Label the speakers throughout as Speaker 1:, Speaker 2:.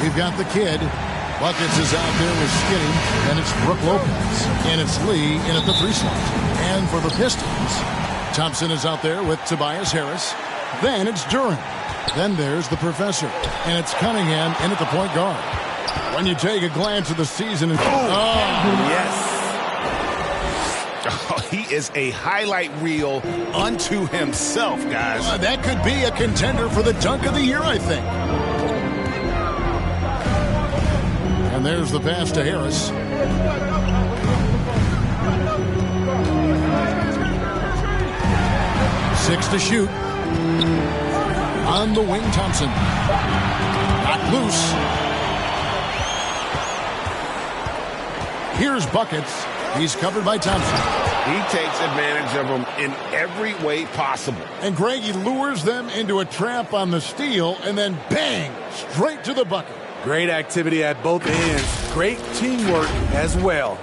Speaker 1: we've got the kid. Buckets is out there with Skinny, and it's Brooke Lopez. And it's Lee in at the 3 slot. And for the Pistons, Thompson is out there with Tobias Harris. Then it's Duren. Then there's the Professor. And it's Cunningham in at the point guard. When you take a glance at the season...
Speaker 2: Yes. Oh, he is a highlight reel unto himself, guys.
Speaker 1: That could be a contender for the dunk of the year, I think. And there's the pass to Harris. Six to shoot. On the wing, Thompson. Not loose. Here's Buckets. He's covered by Thompson.
Speaker 2: He takes advantage of them in every way possible.
Speaker 1: And Greg, he lures them into a trap on the steal, and then bang, straight to the bucket.
Speaker 3: Great activity at both ends. Great teamwork as well.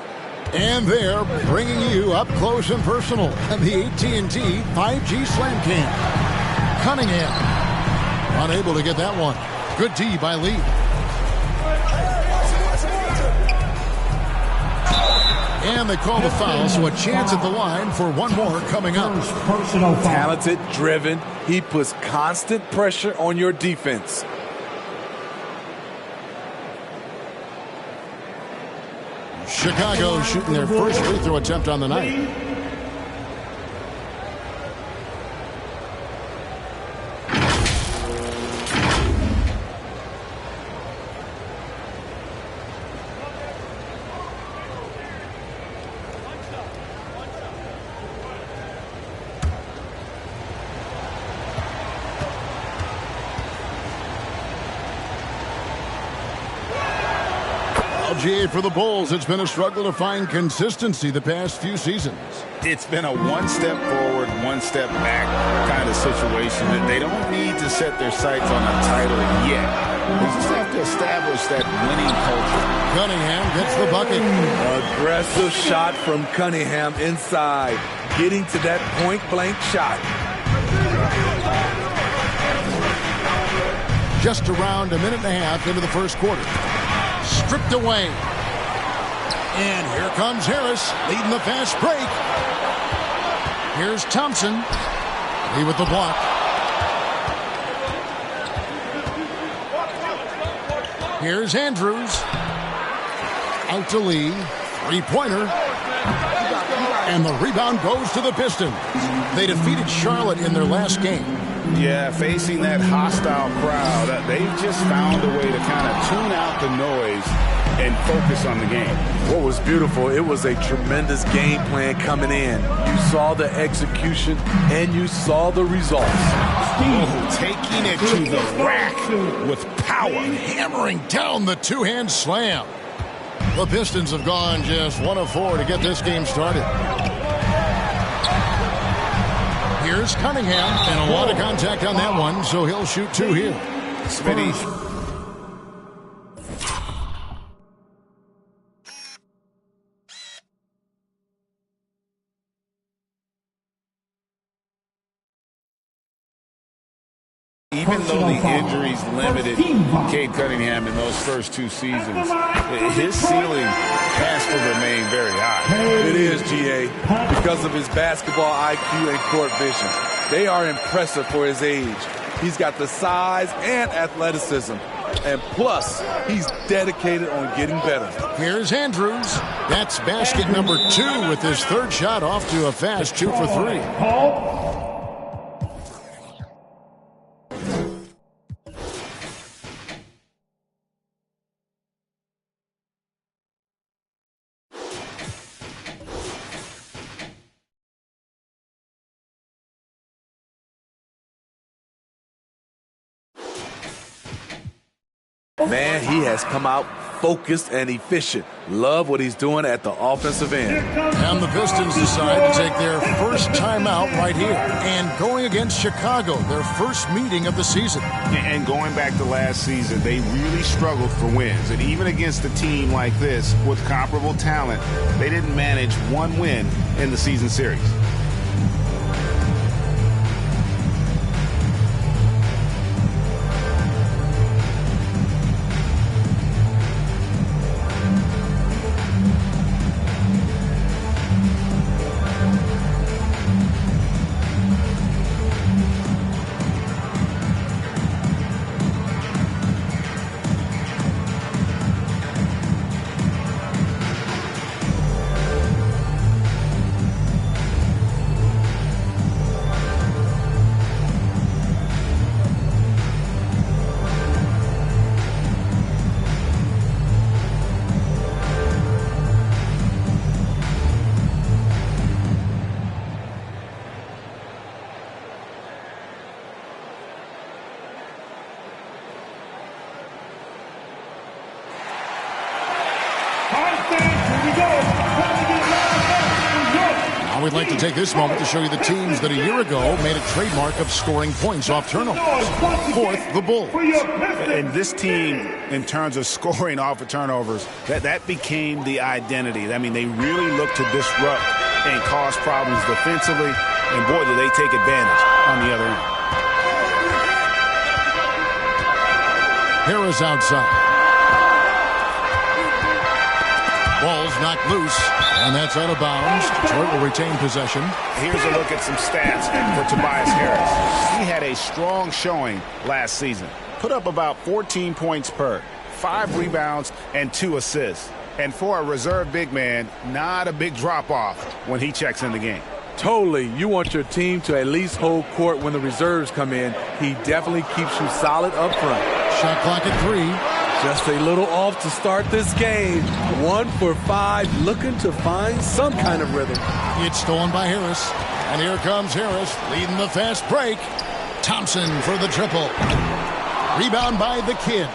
Speaker 1: And they're bringing you up close and personal at the AT&T 5G Slam Cam. Cunningham unable to get that one. Good D by Lee. And they call the foul, so a chance at the line for one more coming up.
Speaker 3: Talented, driven. He puts constant pressure on your defense.
Speaker 1: Chicago shooting their first free throw attempt on the night. For the Bulls, it's been a struggle to find consistency the past few seasons.
Speaker 2: It's been a one step forward, one step back kind of situation. That they don't need to set their sights on a title yet. They just have to establish that winning culture.
Speaker 1: Cunningham gets the bucket.
Speaker 3: Aggressive shot from Cunningham inside, getting to that point-blank shot.
Speaker 1: Just around a minute and a half into the first quarter. Stripped away. And here comes Harris leading the fast break. Here's Thompson. Lee with the block. Here's Andrews. Out to Lee. Three-pointer. And the rebound goes to the Pistons. They defeated Charlotte in their last game.
Speaker 2: Yeah, facing that hostile crowd, they've just found a way to kind of tune out the noise and focus on the game.
Speaker 3: What was beautiful, it was a tremendous game plan coming in. You saw the execution, and you saw the results.
Speaker 2: Taking it to the rack with power.
Speaker 1: Hammering down the two-hand slam. The Pistons have gone just 1 of 4 to get this game started. Here's Cunningham, and a lot of contact on that one, so he'll shoot 2 here.
Speaker 2: Smitty. Even though the injuries limited Cade Cunningham in those first 2 seasons, his ceiling has to remain very high.
Speaker 3: It is, GA, because of his basketball IQ and court vision. They are impressive for his age. He's got the size and athleticism. And plus, he's dedicated on getting better.
Speaker 1: Here's Andrews. That's basket number 2 with his 3rd shot off to a fast 2 for 3.
Speaker 3: Man, he has come out focused and efficient. Love what he's doing at the offensive end.
Speaker 1: And the Pistons decide to take their first timeout right here. And going against Chicago, their first meeting of the season.
Speaker 2: And going back to last season, they really struggled for wins. And even against a team like this with comparable talent, they didn't manage 1 win in the season series.
Speaker 1: Now we'd like to take this moment to show you the teams that a year ago made a trademark of scoring points off turnovers. Fourth, the Bulls.
Speaker 2: And this team, in terms of scoring off of turnovers, that became the identity. I mean, they really look to disrupt and cause problems defensively, and boy, do they take advantage on the other end.
Speaker 1: Harris outside. Ball's knocked loose, and that's out of bounds. Detroit will retain possession.
Speaker 2: Here's a look at some stats for Tobias Harris. He had a strong showing last season. Put up about 14 points per, 5 rebounds, and 2 assists. And for a reserve big man, not a big drop-off when he checks in the game.
Speaker 3: Totally. You want your team to at least hold court when the reserves come in. He definitely keeps you solid up front.
Speaker 1: Shot clock at 3.
Speaker 3: Just a little off to start this game. 1 for 5, looking to find some kind of rhythm.
Speaker 1: It's stolen by Harris. And here comes Harris, leading the fast break. Thompson for the triple. Rebound by the kid.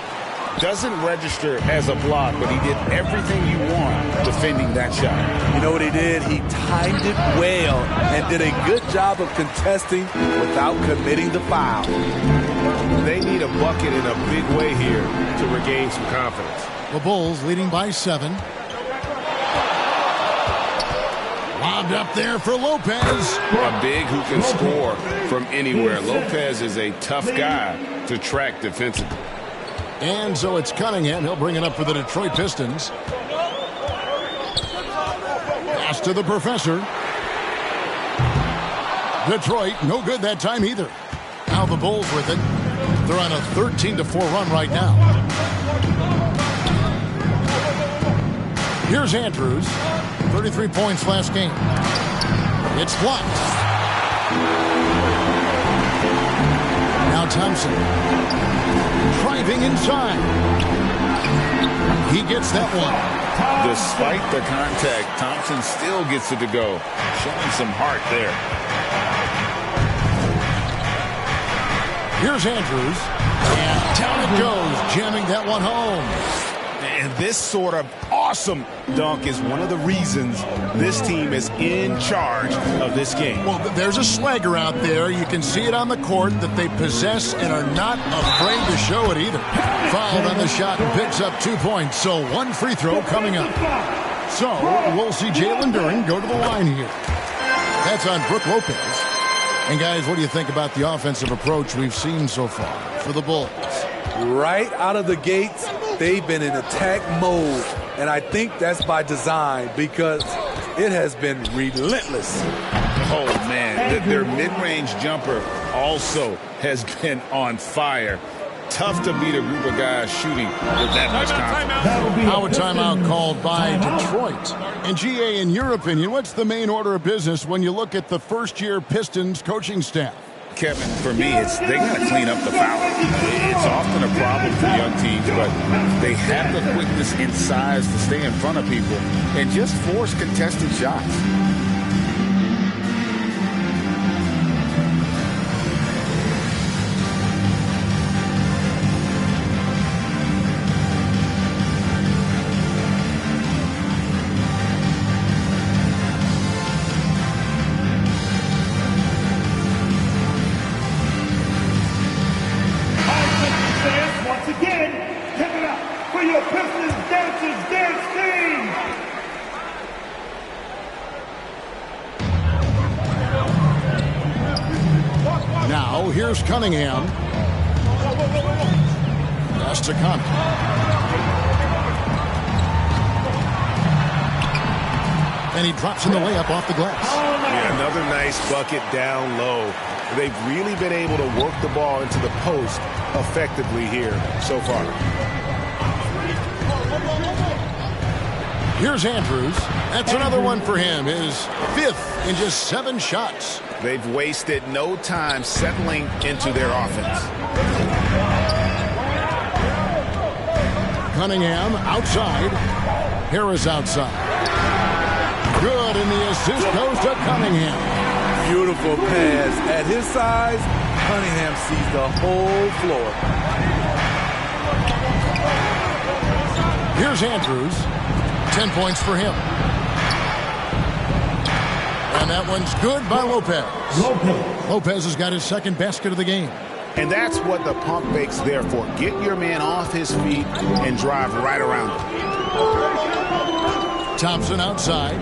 Speaker 2: Doesn't register as a block, but he did everything you want defending that shot.
Speaker 3: You know what he did? He timed it well and did a good job of contesting without committing the foul.
Speaker 2: They need a bucket in a big way here to regain some confidence.
Speaker 1: The Bulls leading by 7. Lobbed up there for Lopez.
Speaker 2: A big who can score from anywhere. Lopez is a tough guy to track defensively.
Speaker 1: And so it's Cunningham. He'll bring it up for the Detroit Pistons. Pass to the professor. Detroit, no good that time either. Now the Bulls with it. They're on a 13-4 run right now. Here's Andrews. 33 points last game. It's blocked. Now Thompson. Driving inside. He gets that one.
Speaker 2: Despite the contact, Thompson still gets it to go. Showing some heart there.
Speaker 1: Here's Andrews. And down it goes, jamming that one home.
Speaker 2: And this sort of awesome dunk is one of the reasons this team is in charge of this game.
Speaker 1: Well, there's a swagger out there. You can see it on the court that they possess and are not afraid to show it either. Fouled on the shot and picks up 2 points. So 1 free throw coming up. So we'll see Jalen Duren go to the line here. That's on Brook Lopez. And guys, what do you think about the offensive approach we've seen so far for the Bulls?
Speaker 3: Right out of the gates, they've been in attack mode. And I think that's by design because it has been relentless.
Speaker 2: Oh, man. Their mid-range jumper also has been on fire. Tough to beat a group of guys shooting with that much confidence.
Speaker 1: Now a timeout called by Detroit. And GA, in your opinion, what's the main order of business when you look at the first-year Pistons coaching staff?
Speaker 2: Kevin, for me, they got to clean up the foul. It's often a problem for young teams, but they have the quickness and size to stay in front of people and just force contested shots.
Speaker 1: Here's Cunningham. Pass to Conley. And he drops in the layup off the glass.
Speaker 2: Yeah, another nice bucket down low. They've really been able to work the ball into the post effectively here so far.
Speaker 1: Here's Andrews. That's another one for him. His 5th in just 7 shots.
Speaker 2: They've wasted no time settling into their offense.
Speaker 1: Cunningham outside. Harris outside. Good, and the assist goes to Cunningham.
Speaker 3: Beautiful pass. At his size, Cunningham sees the whole floor.
Speaker 1: Here's Andrews. 10 points for him. And that one's good by Lopez. Lopez has got his second basket of the game.
Speaker 2: And that's what the pump fake's there for. Get your man off his feet and drive right around him.
Speaker 1: Thompson outside.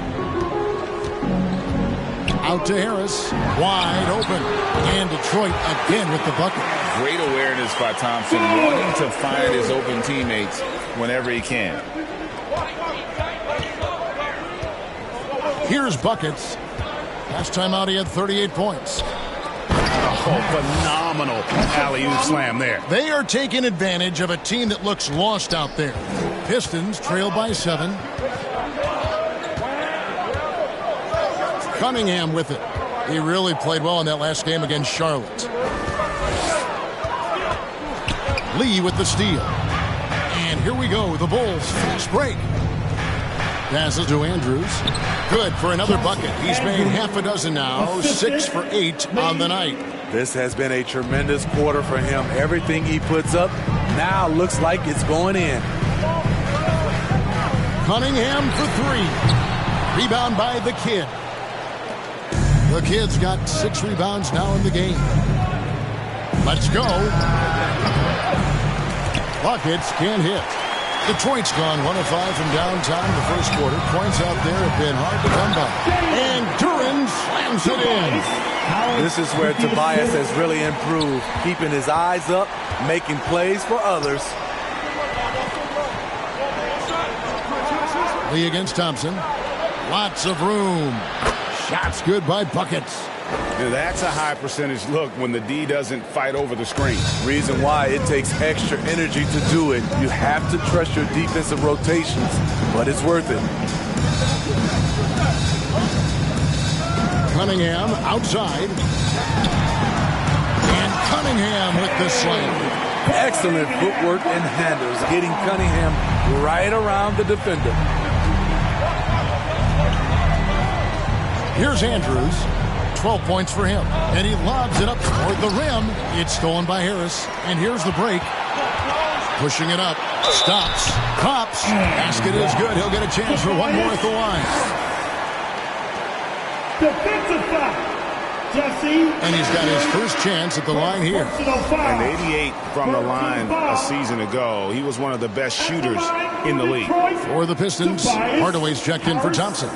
Speaker 1: Out to Harris. Wide open. And Detroit again with the bucket.
Speaker 2: Great awareness by Thompson, wanting to find his open teammates whenever he can.
Speaker 1: Here's buckets. Last time out he had 38 points.
Speaker 2: Oh, phenomenal alley-oop slam there.
Speaker 1: They are taking advantage of a team that looks lost out there. Pistons trail by 7. Cunningham with it. He really played well in that last game against Charlotte. Lee with the steal. And here we go. The Bulls fast break. Passes to Andrews. Good for another bucket. He's made half a dozen now. 6 for 8 on the night.
Speaker 3: This has been a tremendous quarter for him. Everything he puts up now looks like it's going in.
Speaker 1: Cunningham for 3. Rebound by the Kid. The Kid's got 6 rebounds now in the game. Let's go. Buckets can't hit. Detroit's gone 1 of 5 from downtown the first quarter. Points out there have been hard to come by. And Duren slams it in.
Speaker 3: This is where Tobias has really improved, keeping his eyes up, making plays for others.
Speaker 1: Lee against Thompson. Lots of room. Shots good by Buckets.
Speaker 2: That's a high percentage look when the D doesn't fight over the screen.
Speaker 3: Reason why it takes extra energy to do it. You have to trust your defensive rotations, but it's worth it.
Speaker 1: Cunningham outside. And Cunningham with the slam.
Speaker 3: Excellent footwork and handles, getting Cunningham right around the defender.
Speaker 1: Here's Andrews. 12 points for him. And he lobs it up toward the rim. It's stolen by Harris. And here's the break. Pushing it up. Stops. Pops. Basket is good. He'll get a chance for one more at the line.
Speaker 4: Defensive foul. Jesse.
Speaker 1: And he's got his first chance at the line here.
Speaker 2: And 88 from the line a season ago. He was one of the best shooters in the league.
Speaker 1: For the Pistons, Hardaway's checked in for Thompson.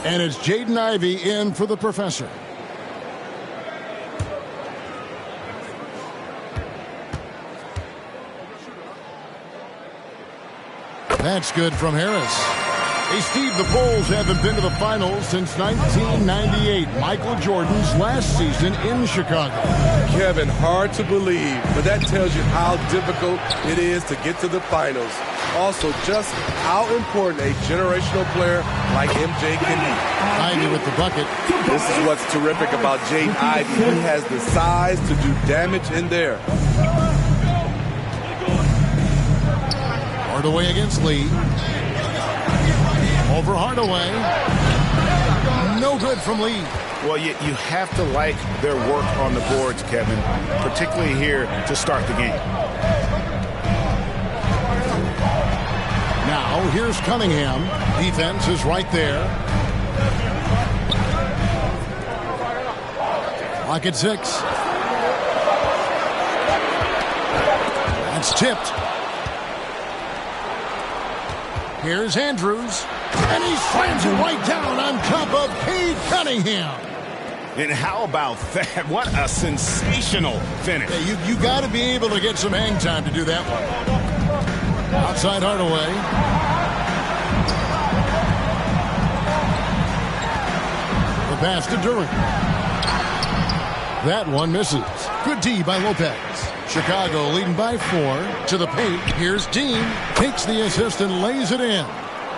Speaker 1: And it's Jaden Ivey in for the Professor. That's good from Harris. Hey, Steve, the Bulls haven't been to the finals since 1998, Michael Jordan's last season in Chicago.
Speaker 3: Kevin, hard to believe, but that tells you how difficult it is to get to the finals. Also, just how important a generational player like MJ can be.
Speaker 1: Ivey with the bucket.
Speaker 3: This is what's terrific about Jaden Ivey. He has the size to do damage in there.
Speaker 1: Hardaway against Lee. Over Hardaway. No good from Lee.
Speaker 2: Well, you have to like their work on the boards, Kevin, particularly here to start the game.
Speaker 1: Now, here's Cunningham. Defense is right there. Clock at 6. That's tipped. Here's Andrews. And he slams it right down on top of Cade Cunningham.
Speaker 2: And how about that? What a sensational finish.
Speaker 1: Yeah, you got to be able to get some hang time to do that one. Outside Hardaway. The pass to Duren. That one misses. Good D by Lopez. Chicago leading by 4 to the paint. Here's Dean. Takes the assist and lays it in.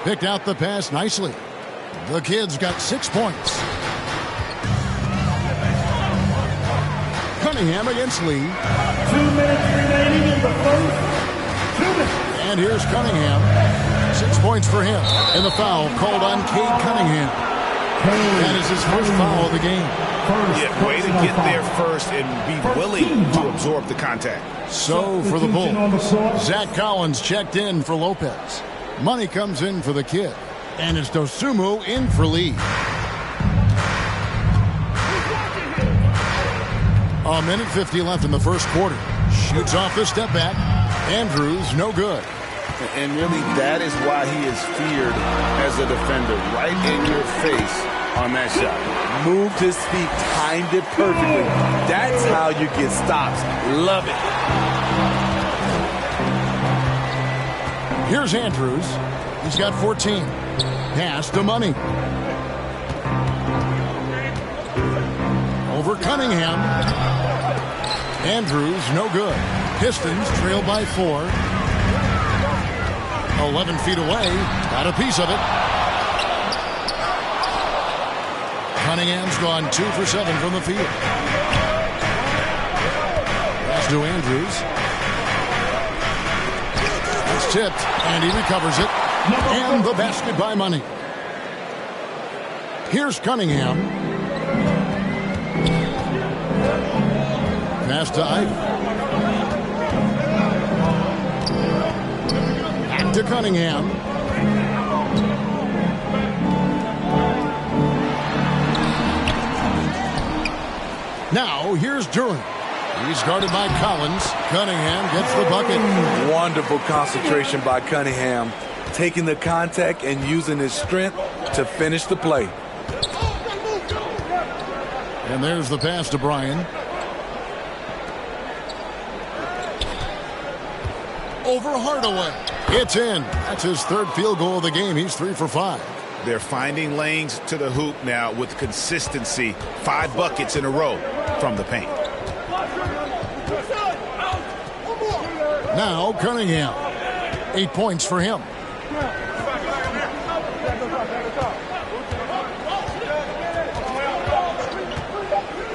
Speaker 1: Picked out the pass nicely. The Kid's got 6 points. Cunningham against Lee.
Speaker 4: 2 minutes remaining in the first. 2 minutes.
Speaker 1: And here's Cunningham. 6 points for him. And the foul called on Cade Cunningham. That is his first foul of the game.
Speaker 2: Yeah, way to get there first and be willing to absorb the contact.
Speaker 1: So for the Bulls, Zach Collins checked in for Lopez. Money comes in for the Kid. And it's Dosunmu in for Lee. A minute 50 left in the first quarter. Shoots off the step back. Andrews, no good.
Speaker 2: And really, that is why he is feared as a defender. Right in your face on that shot.
Speaker 3: Moved his feet, timed it perfectly. That's how you get stops. Love it.
Speaker 1: Here's Andrews. He's got 14. Pass to Money. Over Cunningham. Andrews, no good. Pistons trail by 4. 11 feet away. Got a piece of it. Cunningham's gone 2 for 7 from the field. Pass to Andrews. It's tipped, and he recovers it. And the basket by Money. Here's Cunningham. Pass to Ivey. Back to Cunningham. Now, here's Duren. He's guarded by Collins. Cunningham gets the bucket.
Speaker 3: Wonderful concentration by Cunningham. Taking the contact and using his strength to finish the play.
Speaker 1: And there's the pass to Bryan. Over Hardaway. It's in. That's his third field goal of the game. He's 3 for 5.
Speaker 2: They're finding lanes to the hoop now with consistency. 5 buckets in a row from the paint.
Speaker 1: Now Cunningham. 8 points for him.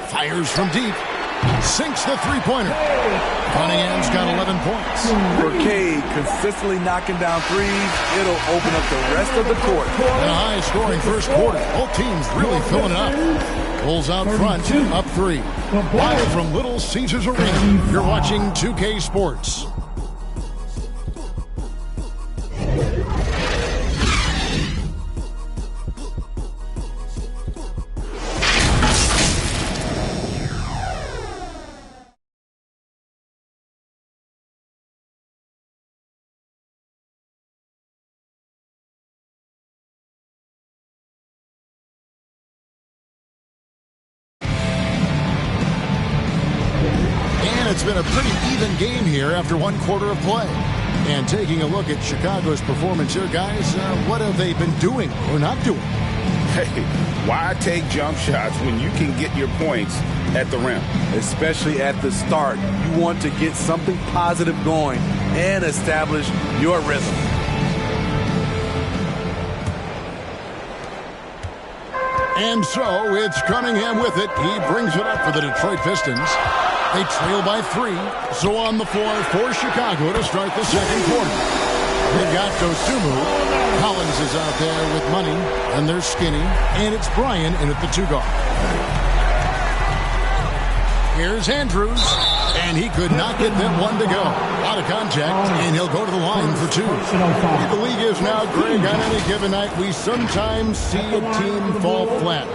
Speaker 1: Fires from deep. Sinks the three-pointer. Cunningham's got 11 points.
Speaker 3: Brocade consistently knocking down threes. It'll open up the rest of the court.
Speaker 1: And a high-scoring first quarter. Both teams really filling it up. Bulls out front, up 3. Live from Little Caesars Arena, you're watching 2K Sports. It's been a pretty even game here after 1 quarter of play. And taking a look at Chicago's performance here, guys, what have they been doing or not doing?
Speaker 2: Hey, why take jump shots when you can get your points at the rim?
Speaker 3: Especially at the start. You want to get something positive going and establish your rhythm.
Speaker 1: And so it's Cunningham with it. He brings it up for the Detroit Pistons. They trail by 3. So on the floor for Chicago to start the second quarter. They've got Dosunmu. Collins is out there with Money. And they're Skinny. And it's Bryan in at the 2 guard. Here's Andrews. And he could not get that one to go. Out of contact. And he'll go to the line for 2. The league is now, Greg, on any given night, we sometimes see a team fall flat.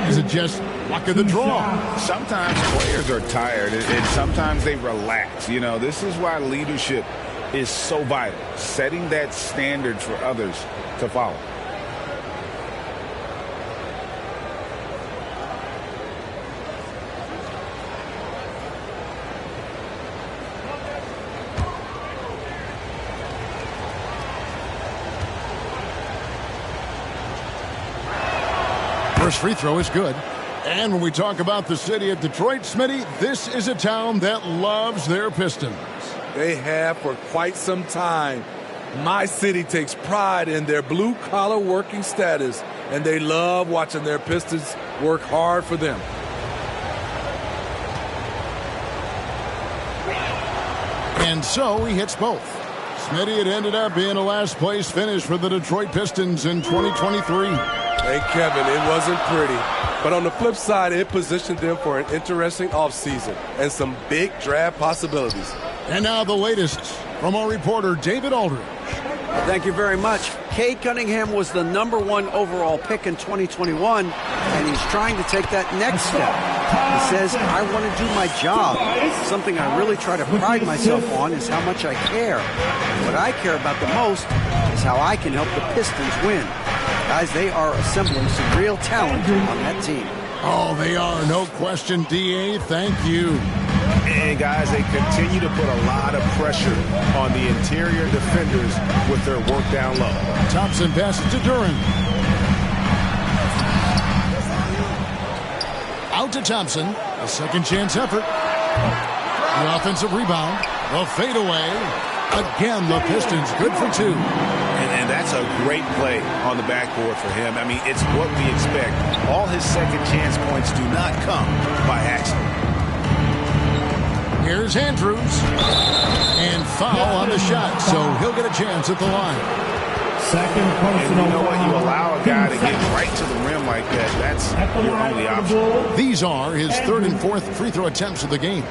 Speaker 1: Is it just luck of the draw?
Speaker 2: Sometimes players are tired, and sometimes they relax. You know, this is why leadership is so vital, setting that standard for others to follow.
Speaker 1: First free throw is good. And when we talk about the city of Detroit, Smitty, this is a town that loves their Pistons.
Speaker 3: They have for quite some time. My city takes pride in their blue-collar working status, and they love watching their Pistons work hard for them.
Speaker 1: And so he hits both. Smitty, it ended up being a last-place finish for the Detroit Pistons in 2023.
Speaker 3: Hey, Kevin, it wasn't pretty. But on the flip side, it positioned them for an interesting offseason and some big draft possibilities.
Speaker 1: And now the latest from our reporter, David Aldridge.
Speaker 5: Thank you very much. Cade Cunningham was the #1 overall pick in 2021, and he's trying to take that next step. He says, I want to do my job. Something I really try to pride myself on is how much I care. What I care about the most is how I can help the Pistons win. Guys, they are assembling some real talent on that team.
Speaker 1: Oh, they are. No question, D.A. Thank you.
Speaker 2: And, guys, they continue to put a lot of pressure on the interior defenders with their work down low.
Speaker 1: Thompson passes to Duren. Out to Thompson. A second chance effort. The offensive rebound. The fadeaway. Again, the Pistons good for 2.
Speaker 2: And that's a great play on the backboard for him. I mean, it's what we expect. All his second chance points do not come by accident.
Speaker 1: Here's Andrews. And foul on the shot, so he'll get a chance at the line.
Speaker 4: Second personal.
Speaker 2: And you know what? You allow a guy to get right to the rim like that. That's your only option.
Speaker 1: These are his 3rd and 4th free throw attempts of the game.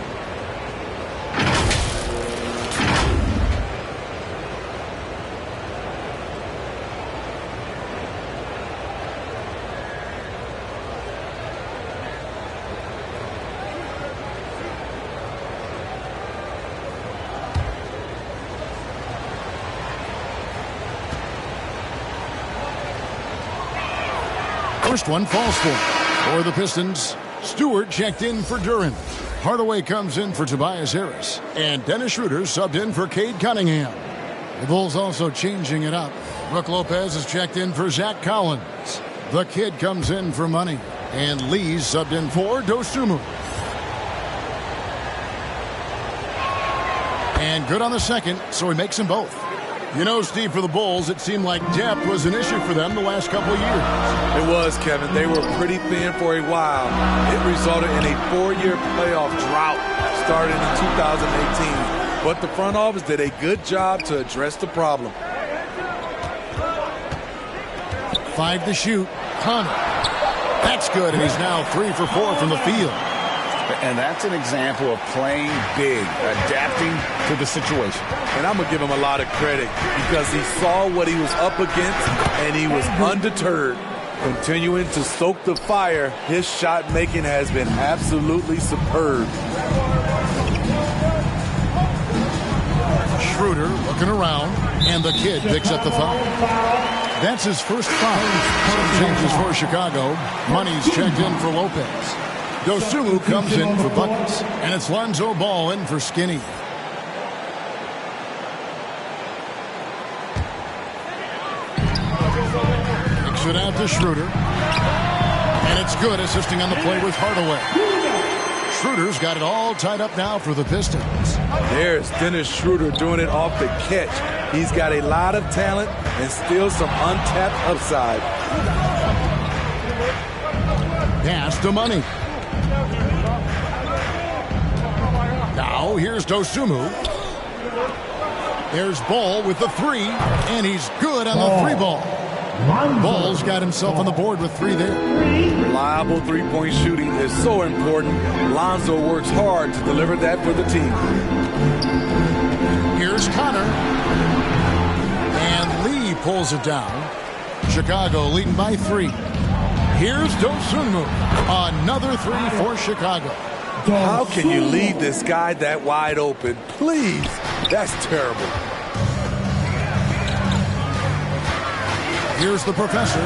Speaker 1: First one falls for the Pistons. Stewart checked in for Duren. Hardaway comes in for Tobias Harris. And Dennis Schroeder subbed in for Cade Cunningham. The Bulls also changing it up. Brook Lopez is checked in for Zach Collins. The kid comes in for Money. And Lee's subbed in for Dosunmu. And good on the second, so he makes them both. You know, Steve, for the Bulls, it seemed like depth was an issue for them the last couple of years.
Speaker 3: It was, Kevin. They were pretty thin for a while. It resulted in a 4-year playoff drought starting in 2018. But the front office did a good job to address the problem.
Speaker 1: 5 to shoot. Connor. That's good, and he's now 3 for 4 from the field.
Speaker 2: And that's an example of playing big, adapting to the situation.
Speaker 3: And I'm going to give him a lot of credit because he saw what he was up against and he was undeterred. Continuing to stoke the fire, his shot making has been absolutely superb.
Speaker 1: Schroeder looking around, and the kid picks up the foul. That's his first foul. Some changes for Chicago. Money's checked in for Lopez. Dosunmu comes in for buckets, and it's Lonzo Ball in for Skinny. Kicks it out to Schroeder. And it's good, assisting on the play with Hardaway. Schroeder's got it all tied up now for the Pistons.
Speaker 3: There's Dennis Schroeder doing it off the catch. He's got a lot of talent and still some untapped upside.
Speaker 1: Pass to Money. Now here's Dosunmu. There's Ball with the 3, and he's good on the 3 ball. Ball's got himself on the board with 3 there.
Speaker 3: Reliable three-point shooting is so important. Lonzo works hard to deliver that for the team.
Speaker 1: Here's Connor. And Lee pulls it down. Chicago leading by 3. Here's Dosunmu. Another 3 for Chicago.
Speaker 3: How can you leave this guy that wide open? Please. That's terrible.
Speaker 1: Here's the professor.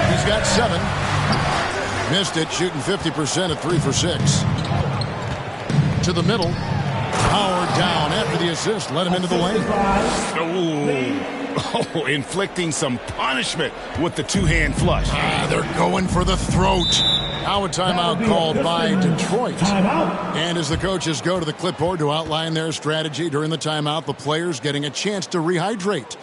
Speaker 1: He's got 7. Missed it, shooting 50% at 3 for 6. To the middle. Howard down after the assist. Let him into the lane.
Speaker 2: Oh, inflicting some punishment with the 2-hand flush.
Speaker 1: They're going for the throat. Now a timeout called by Detroit. And as the coaches go to the clipboard to outline their strategy during the timeout, the players getting a chance to rehydrate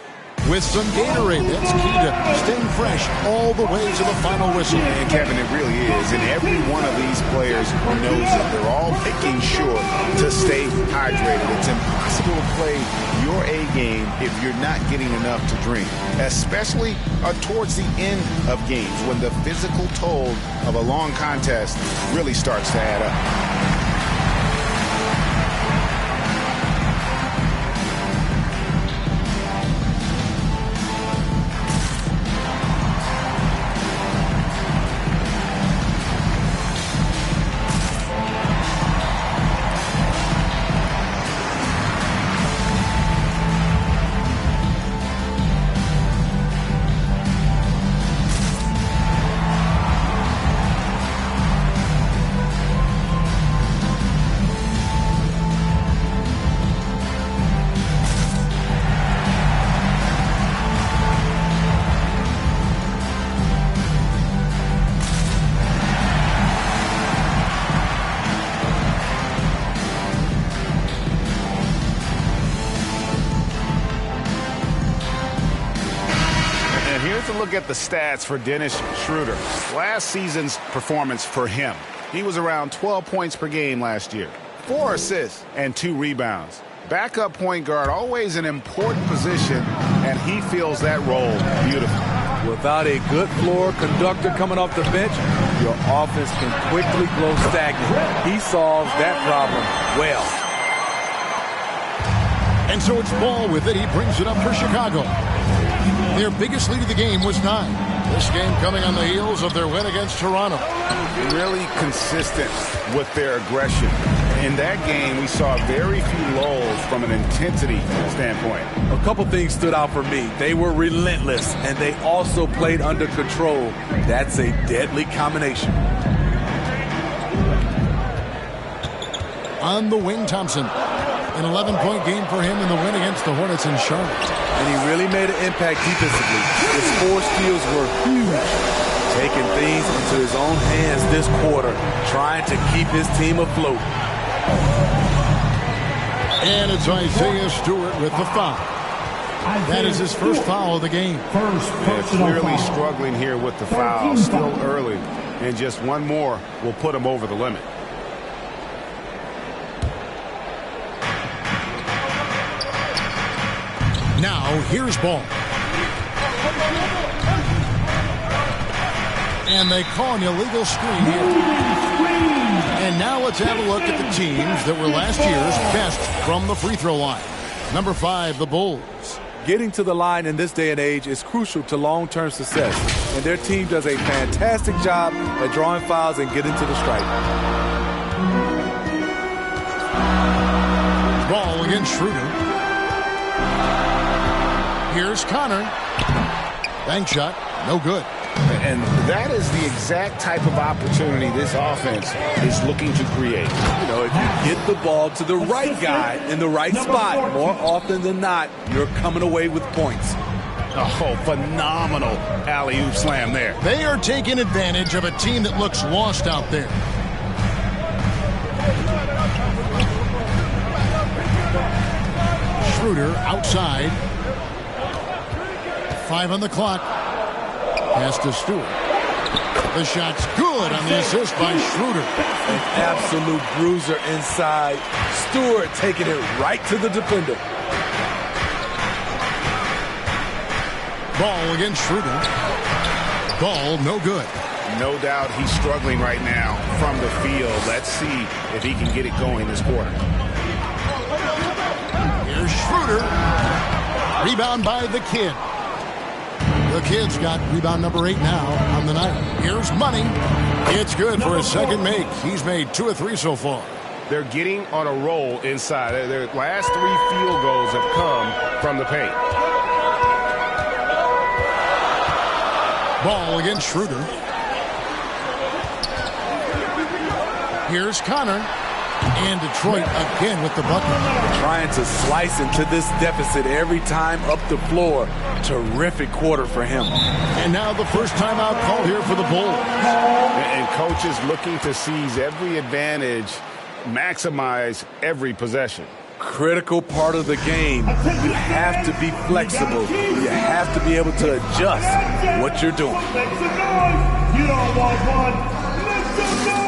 Speaker 1: with some Gatorade. That's key to staying fresh all the way to the final whistle.
Speaker 2: And Kevin, it really is. And every one of these players knows it. They're all making sure to stay hydrated. It's impossible to play your A game if you're not getting enough to drink, especially towards the end of games when the physical toll of a long contest really starts to add up. And here's a look at the stats for Dennis Schroeder. Last season's performance for him. He was around 12 points per game last year. 4 assists and 2 rebounds. Backup point guard, always an important position, and he fills that role beautifully.
Speaker 3: Without a good floor conductor coming off the bench, your offense can quickly grow stagnant. He solves that problem well.
Speaker 1: And so it's Ball with it. He brings it up for Chicago. Their biggest lead of the game was 9. This game coming on the heels of their win against Toronto.
Speaker 2: Really consistent with their aggression. In that game, we saw very few lulls from an intensity standpoint.
Speaker 3: A couple things stood out for me. They were relentless, and they also played under control. That's a deadly combination.
Speaker 1: On the wing, Thompson. An 11-point game for him in the win against the Hornets in Charlotte.
Speaker 3: And he really made an impact defensively. His 4 steals were huge. Taking things into his own hands this quarter, trying to keep his team afloat.
Speaker 1: And it's Isaiah Stewart with the foul. That is his first foul of the game.
Speaker 2: Clearly struggling here with the foul, still early. And just one more will put him over the limit.
Speaker 1: Now, here's Ball. And they call an illegal screen here. And now let's have a look at the teams that were last year's best from the free throw line. Number 5, the Bulls.
Speaker 3: Getting to the line in this day and age is crucial to long-term success, and their team does a fantastic job at drawing fouls and getting to the stripe.
Speaker 1: Ball against Schroeder. Here's Connor. Bank shot, no good.
Speaker 2: And that is the exact type of opportunity this offense is looking to create.
Speaker 3: You know, if you get the ball to the right guy in the right spot, more often than not, you're coming away with points.
Speaker 2: Oh, phenomenal alley-oop slam there.
Speaker 1: They are taking advantage of a team that looks lost out there. Schroeder outside. 5 on the clock. Pass to Stewart. The shot's good on the assist by Schroeder.
Speaker 3: An absolute bruiser inside. Stewart taking it right to the defender.
Speaker 1: Ball against Schroeder. Ball no good.
Speaker 2: No doubt he's struggling right now from the field. Let's see if he can get it going this quarter.
Speaker 1: Here's Schroeder. Rebound by the Kid. The Kid's got rebound number 8 now on the night. Here's Money. It's good for his second make. He's made 2 of 3 so far.
Speaker 2: They're getting on a roll inside. Their last 3 field goals have come from the paint.
Speaker 1: Ball against Schroeder. Here's Connor. And Detroit again with the bucket.
Speaker 3: Trying to slice into this deficit every time up the floor. Terrific quarter for him.
Speaker 1: And now the first timeout called here for the Bulls.
Speaker 2: And coaches looking to seize every advantage, maximize every possession.
Speaker 3: Critical part of the game. You have to be flexible. You have to be able to adjust what you're doing.
Speaker 4: You don't want one. Let's go!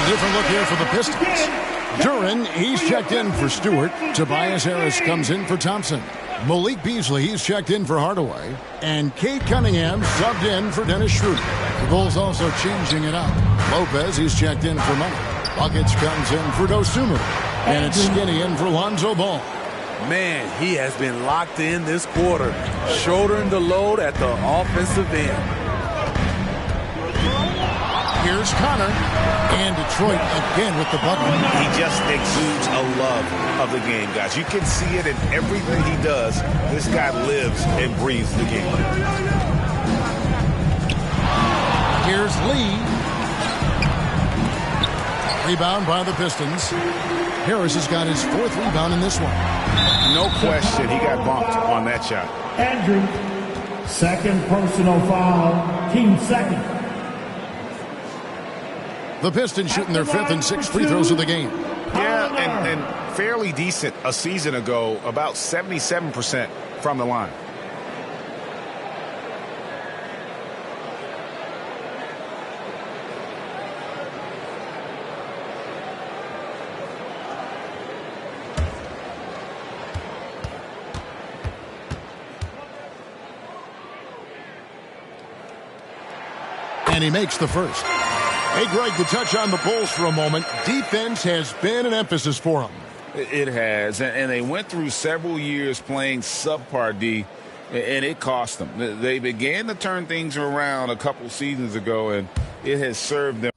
Speaker 1: Different look here for the Pistons. Duran, he's checked in for Stewart. Tobias Harris comes in for Thompson. Malik Beasley, he's checked in for Hardaway. And Cade Cunningham subbed in for Dennis Schroeder. The Bulls also changing it up. Lopez, he's checked in for Money. Buckets comes in for Dosunmu. And it's Skinny in for Lonzo Ball.
Speaker 3: Man, he has been locked in this quarter, shouldering the load at the offensive end.
Speaker 1: Here's Connor. And Detroit again with the bucket.
Speaker 2: He just exudes a love of the game, guys. You can see it in everything he does. This guy lives and breathes the game.
Speaker 1: Here's Lee. Rebound by the Pistons. Harris has got his 4th rebound in this one.
Speaker 2: No question he got bumped on that shot.
Speaker 4: Andrew, second personal foul, team second.
Speaker 1: The Pistons shooting their 5th and 6th free throws of the game.
Speaker 2: Yeah, and fairly decent a season ago, about 77% from the line.
Speaker 1: And he makes the first. Hey, Greg, to touch on the Bulls for a moment, defense has been an emphasis for them.
Speaker 2: It has, and they went through several years playing subpar D, and it cost them. They began to turn things around a couple seasons ago, and it has served them.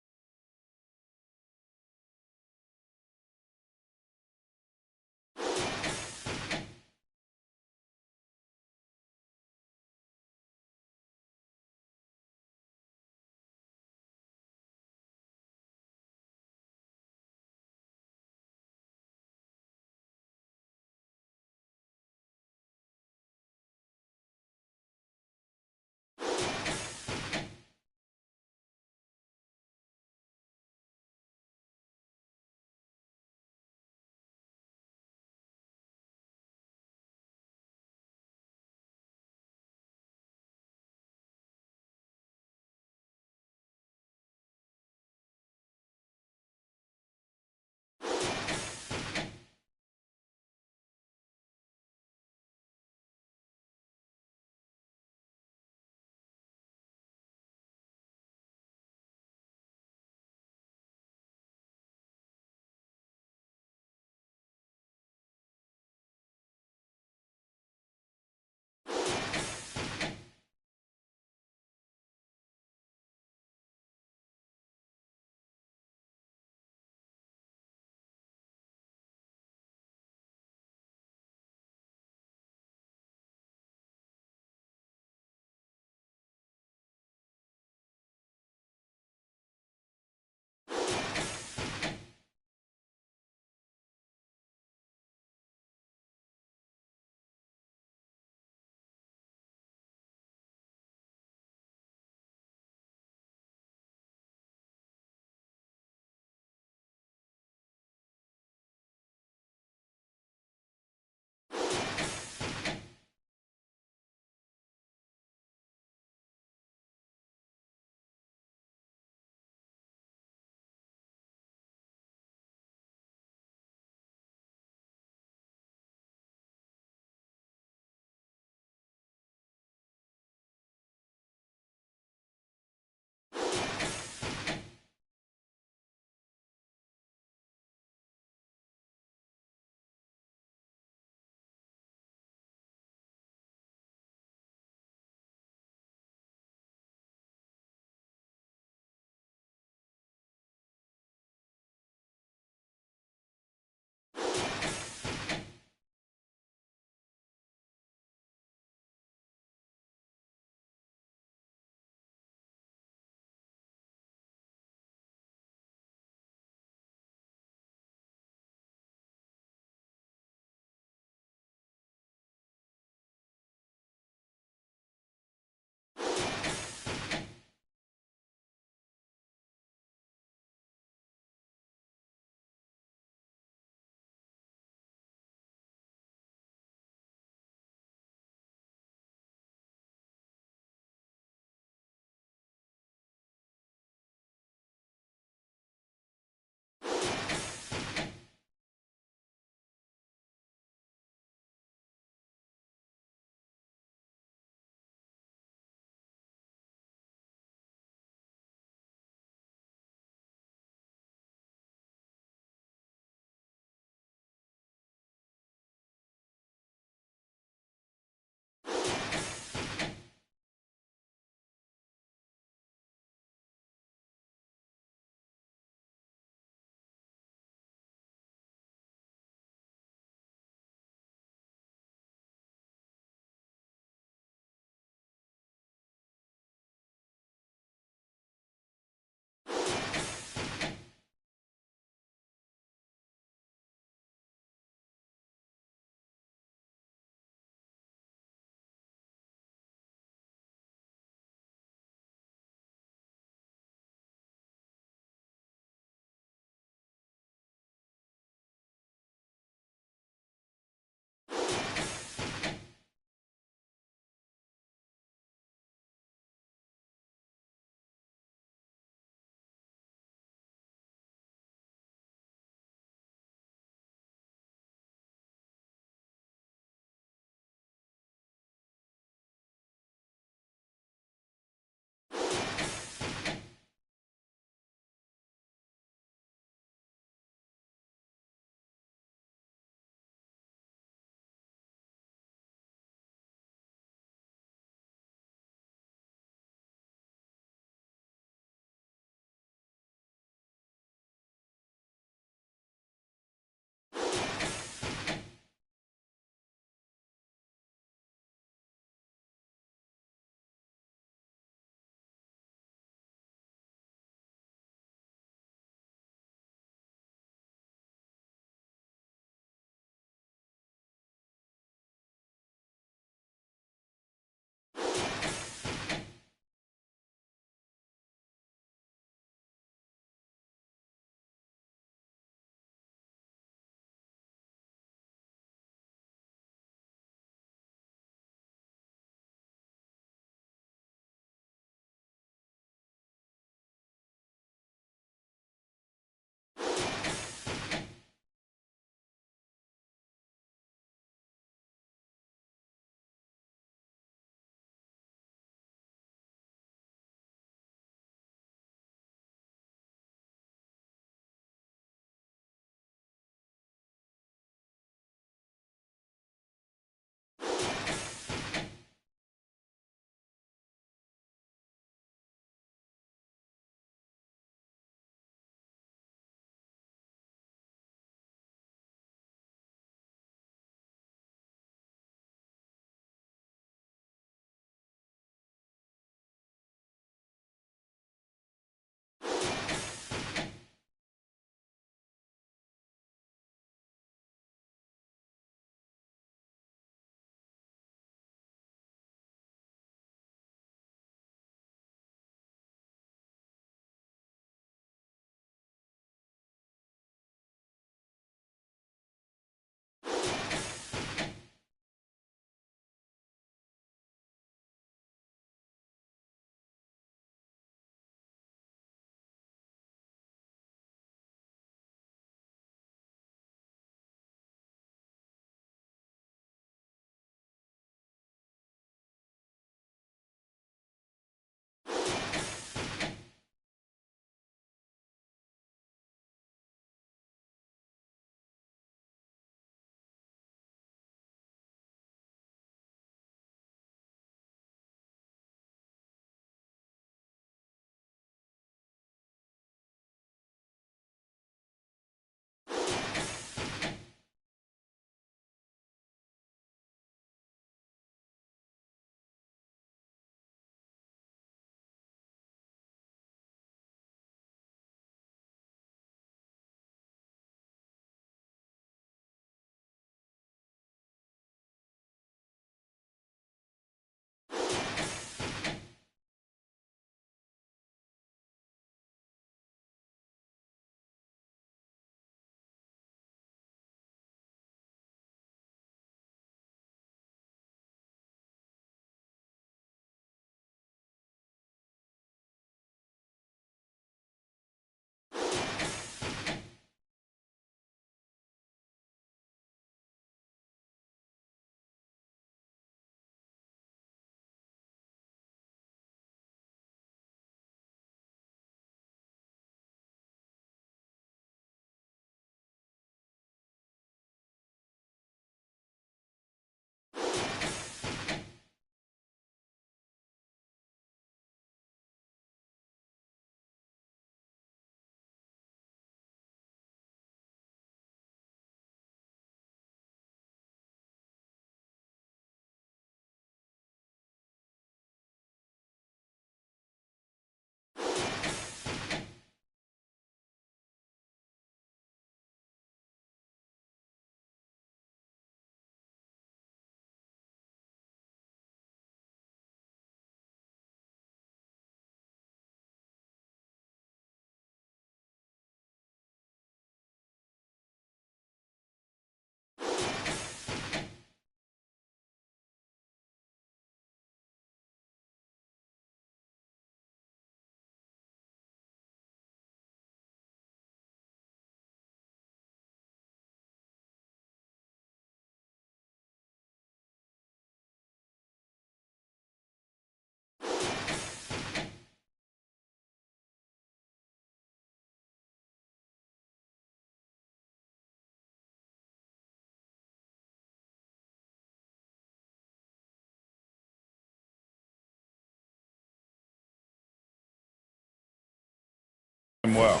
Speaker 2: him well.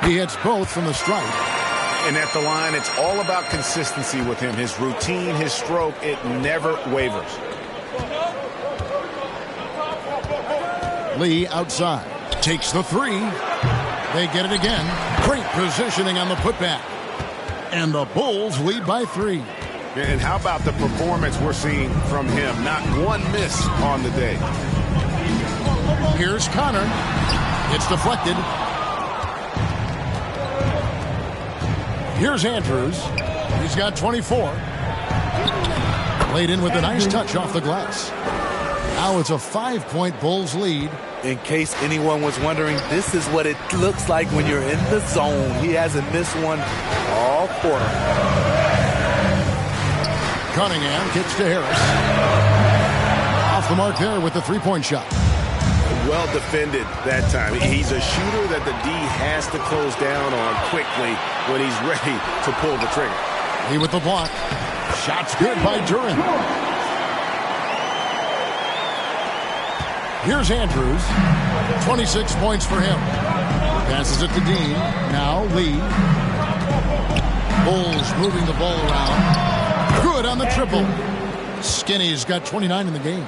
Speaker 1: He hits both from the stripe.
Speaker 2: And at the line, it's all about consistency with him. His routine, his stroke, it never wavers.
Speaker 1: Lee outside. Takes the three. They get it again. Great positioning on the putback. And the Bulls lead by 3.
Speaker 2: And how about the performance we're seeing from him? Not one miss on the day.
Speaker 1: Here's Connor. It's deflected. Here's Andrews. He's got 24. Laid in with a nice touch off the glass. Now it's a 5-point Bulls lead.
Speaker 3: In case anyone was wondering, this is what it looks like when you're in the zone. He hasn't missed one all quarter.
Speaker 1: Cunningham kicks to Harris. Off the mark there with the three-point shot.
Speaker 2: Well defended that time. He's a shooter that the D has to close down on quickly when he's ready to pull the trigger.
Speaker 1: He with the block. Shot's good by Duren. Here's Andrews. 26 points for him. Passes it to Dean. Now Lee. Bulls moving the ball around. Good on the triple. Skinny's got 29 in the game.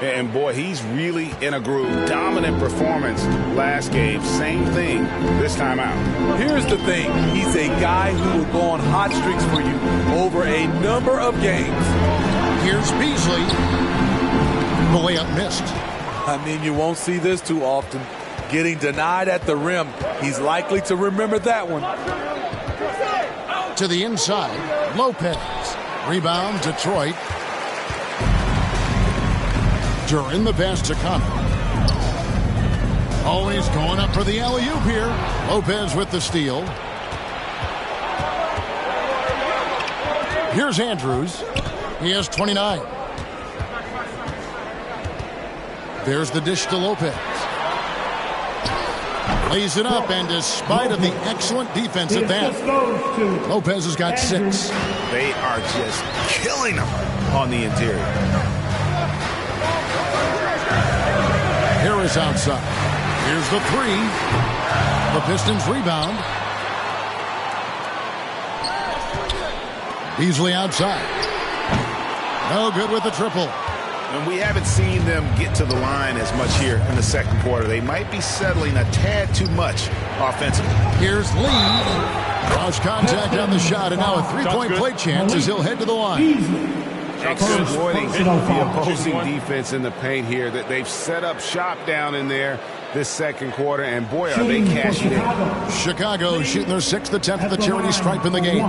Speaker 2: And boy, he's really in a groove. Dominant performance last game. Same thing this time out.
Speaker 3: Here's the thing. He's a guy who will go on hot streaks for you over a number of games.
Speaker 1: Here's Beasley. The layup missed.
Speaker 3: I mean, you won't see this too often. Getting denied at the rim. He's likely to remember that one.
Speaker 1: To the inside. Lopez. Rebound, Detroit. Duren the pass to Connor. Always going up for the alley-oop here. Lopez with the steal. Here's Andrews. He has 29. There's the dish to Lopez. Lays it up, and despite of the excellent defense at that, Lopez has got 6.
Speaker 2: They are just killing him on the interior.
Speaker 1: Harris outside. Here's the 3. The Pistons rebound. Beasley outside. No good with the triple.
Speaker 2: And we haven't seen them get to the line as much here in the second quarter. They might be settling a tad too much offensively.
Speaker 1: Here's Lee. Cross contact on the shot, and now a three-point play chance as he'll head to the line.
Speaker 2: Exploiting the opposing defense in the paint here. That they've set up shop down in there this second quarter, and boy, are they cashing in.
Speaker 1: Chicago shooting their 6th attempt at the charity stripe in the game.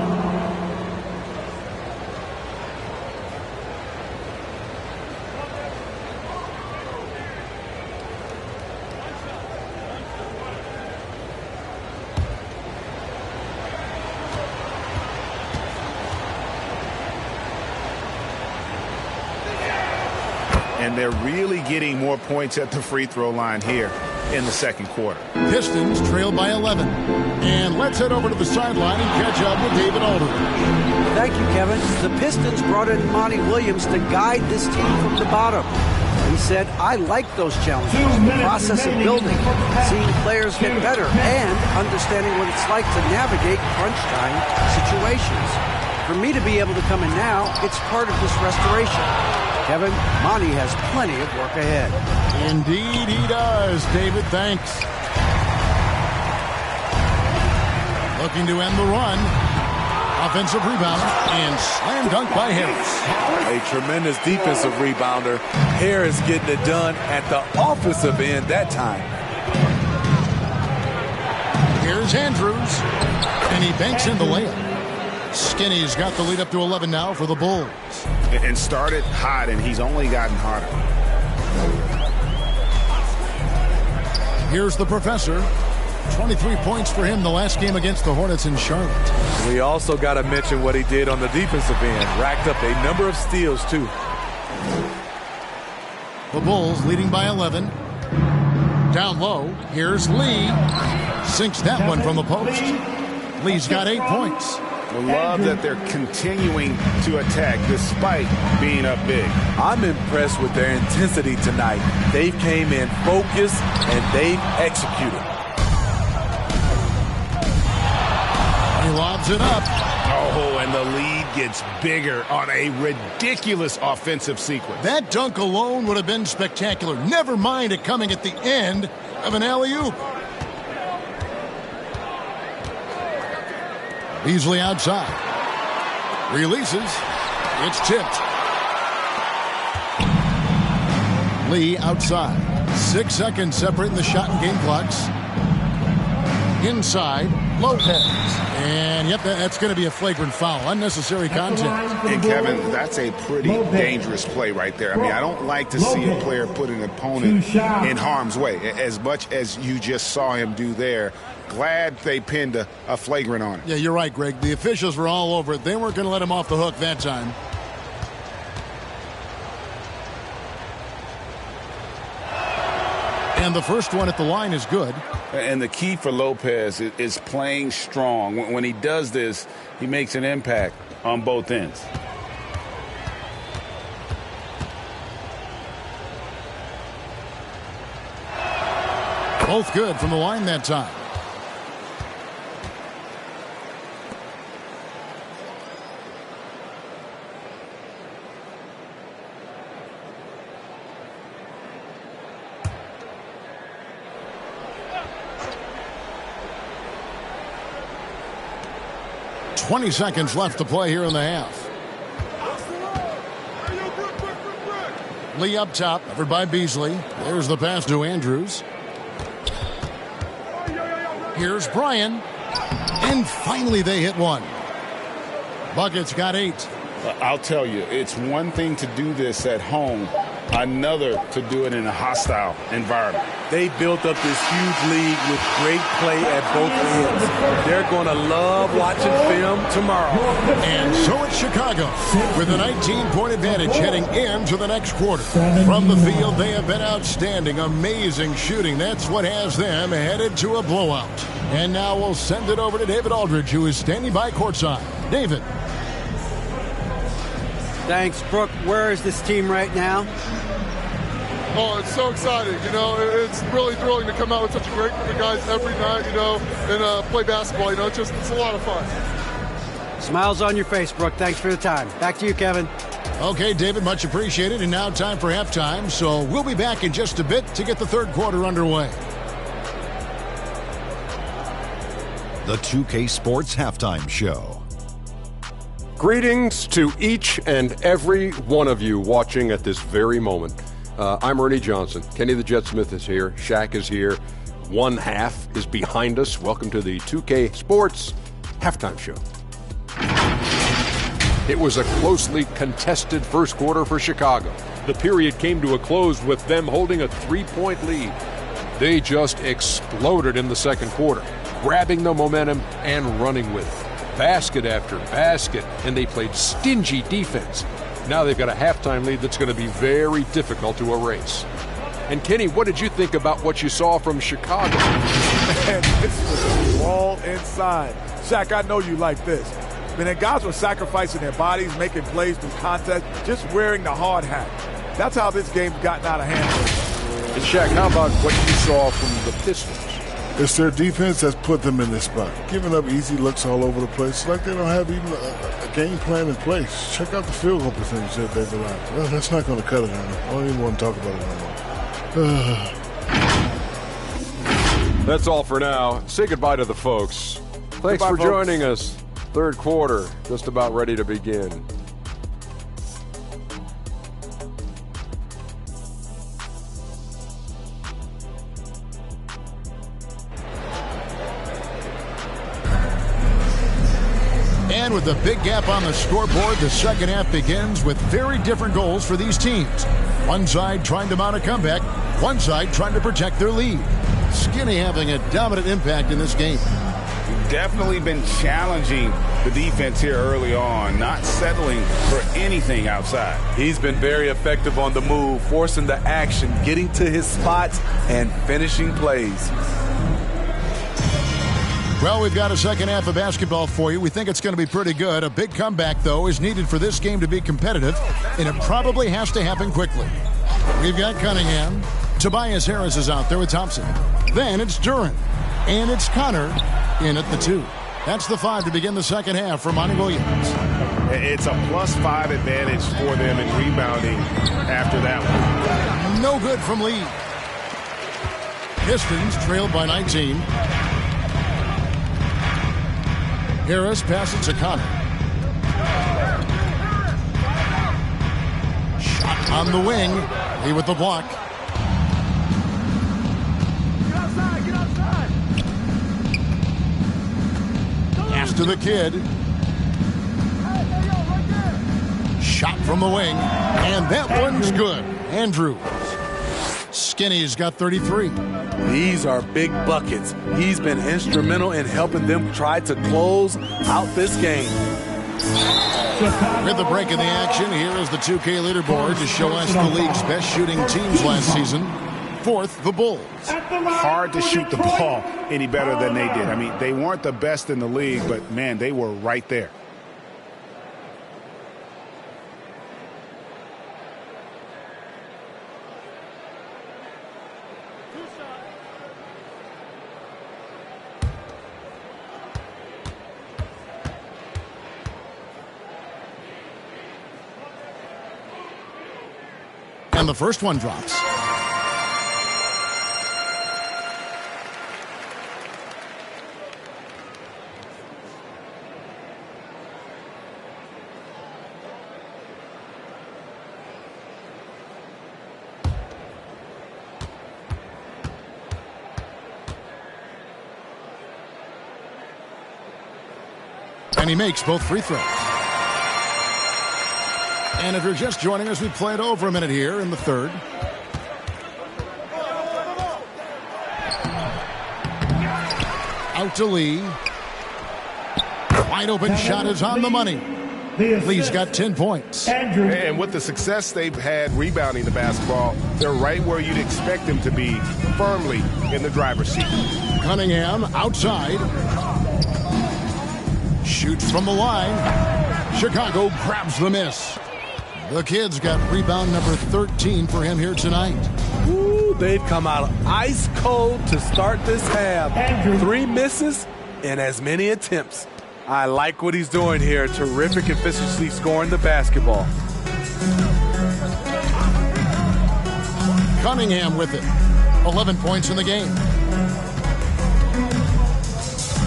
Speaker 2: And they're really getting more points at the free throw line here in the second quarter.
Speaker 1: Pistons trail by 11. And let's head over to the sideline and catch up with David Aldridge.
Speaker 5: Thank you, Kevin. The Pistons brought in Monty Williams to guide this team from the bottom. He said, I like those challenges, the process of building, seeing players get better, and understanding what it's like to navigate crunch time situations. For me to be able to come in now, it's part of this restoration. Kevin, Monty has plenty of work ahead.
Speaker 1: Indeed he does, David. Thanks. Looking to end the run. Offensive rebound and slam dunk by Harris.
Speaker 3: A tremendous defensive rebounder. Harris getting it done at the offensive end that time.
Speaker 1: Here's Andrews. And he banks in the layup. Skinny's got the lead up to 11 now for the Bulls.
Speaker 2: And started hot, and he's only gotten hotter.
Speaker 1: Here's the professor. 23 points for him the last game against the Hornets in Charlotte.
Speaker 3: We also got to mention what he did on the defensive end. Racked up a number of steals, too.
Speaker 1: The Bulls leading by 11. Down low, here's Lee. Sinks that one from the post. Lee's got 8 points.
Speaker 2: Love that they're continuing to attack despite being up big.
Speaker 3: I'm impressed with their intensity tonight. They came in focused and they've executed.
Speaker 1: lobs it up.
Speaker 2: Oh, and the lead gets bigger on a ridiculous offensive sequence.
Speaker 1: That dunk alone would have been spectacular. Never mind it coming at the end of an alley-oop. Beasley outside. Releases. It's tipped. Lee outside. 6 seconds separating the shot and game clocks. Inside, Lopez. And, yep, that's going to be a flagrant foul. Unnecessary contact.
Speaker 2: And, Kevin, that's a pretty dangerous play right there. I mean, I don't like to see a player put an opponent in harm's way, as much as you just saw him do there. Glad they pinned a flagrant on it.
Speaker 1: Yeah, you're right, Greg. The officials were all over it. They weren't going to let him off the hook that time. And the first one at the line is good.
Speaker 2: And the key for Lopez is playing strong. When he does this, he makes an impact on both ends.
Speaker 1: Both good from the line that time. .20 seconds left to play here in the half. Lee up top, covered by Beasley. There's the pass to Andrews. Here's Bryan. And finally they hit one. Bucket's got 8.
Speaker 2: I'll tell you, it's one thing to do this at home, another to do it in a hostile environment.
Speaker 3: They built up this huge lead with great play at both ends. They're going to love watching film tomorrow.
Speaker 1: And so it's Chicago with a 19-point advantage heading into the next quarter. From the field, they have been outstanding. Amazing shooting. That's what has them headed to a blowout. And now we'll send it over to David Aldridge, who is standing by courtside. David.
Speaker 5: Thanks, Brooke. Where is this team right now?
Speaker 6: Oh, it's so exciting. You know, it's really thrilling to come out with such a great group of guys every night, you know, and play basketball. You know, it's a lot of fun.
Speaker 5: Smiles on your face, Brooke. Thanks for the time. Back to you, Kevin.
Speaker 1: Okay, David, much appreciated. And now time for halftime. So we'll be back in just a bit to get the third quarter underway.
Speaker 7: The 2K Sports Halftime Show.
Speaker 8: Greetings to each and every one of you watching at this very moment. I'm Ernie Johnson. Kenny the Jet Smith is here. Shaq is here. One half is behind us. Welcome to the 2K Sports Halftime Show. It was a closely contested first quarter for Chicago. The period came to a close with them holding a 3-point lead. They just exploded in the second quarter, grabbing the momentum and running with it. Basket after basket, and they played stingy defense. Now they've got a halftime lead that's going to be very difficult to erase. And Kenny, what did you think about what you saw from Chicago?
Speaker 3: Man, this was all inside. Shaq, I know you like this. I mean, the guys were sacrificing their bodies, making plays through contact, just wearing the hard hat. That's how this game's gotten out of hand.
Speaker 8: And Shaq, how about what you saw from the Pistons?
Speaker 9: It's their defense that's put them in this spot. Giving up easy looks all over the place. It's like they don't have even a game plan in place. Check out the field goal percentage that they've allowed. Well, that's not going to cut it on them. I don't even want to talk about it anymore.
Speaker 8: That's all for now. Say goodbye to the folks. Thanks for joining us. Third quarter, just about ready to begin.
Speaker 1: And with the big gap on the scoreboard, the second half begins with very different goals for these teams. One side trying to mount a comeback, one side trying to protect their lead. Skinny having a dominant impact in this game.
Speaker 2: Definitely been challenging the defense here early on, not settling for anything outside.
Speaker 3: He's been very effective on the move, forcing the action, getting to his spots, and finishing plays.
Speaker 1: Well, we've got a second half of basketball for you. We think it's going to be pretty good. A big comeback, though, is needed for this game to be competitive, and it probably has to happen quickly. We've got Cunningham. Tobias Harris is out there with Thompson. Then it's Duren. And it's Connor in at the 2. That's the 5 to begin the second half for Monty Williams.
Speaker 2: It's a +5 advantage for them in rebounding after that one.
Speaker 1: No good from Lee. Pistons trailed by 19. Harris passes to Connor. Shot on the wing. Lee with the block. Pass to the kid. Shot from the wing. And that one's good. Andrews. Skinny's got 33.
Speaker 3: These are big buckets. He's been instrumental in helping them try to close out this game.
Speaker 1: With the break in the action, here is the 2K leaderboard to show us the league's best shooting teams last season. Fourth, the Bulls.
Speaker 2: Hard to shoot the ball any better than they did. I mean, they weren't the best in the league, but, man, they were right there.
Speaker 1: And the first one drops. And he makes both free throws. And if you're just joining us, we played over a minute here in the third. Out to Lee. Wide open shot is on the money. Lee's got 10 points.
Speaker 2: And with the success they've had rebounding the basketball, they're right where you'd expect them to be, firmly in the driver's seat.
Speaker 1: Cunningham outside. Shoots from the line. Chicago grabs the miss. The Kid's got rebound number 13 for him here tonight.
Speaker 3: Ooh, they've come out ice cold to start this half. 3 misses and as many attempts. I like what he's doing here. Terrific efficiency scoring the basketball.
Speaker 1: Cunningham with it. 11 points in the game.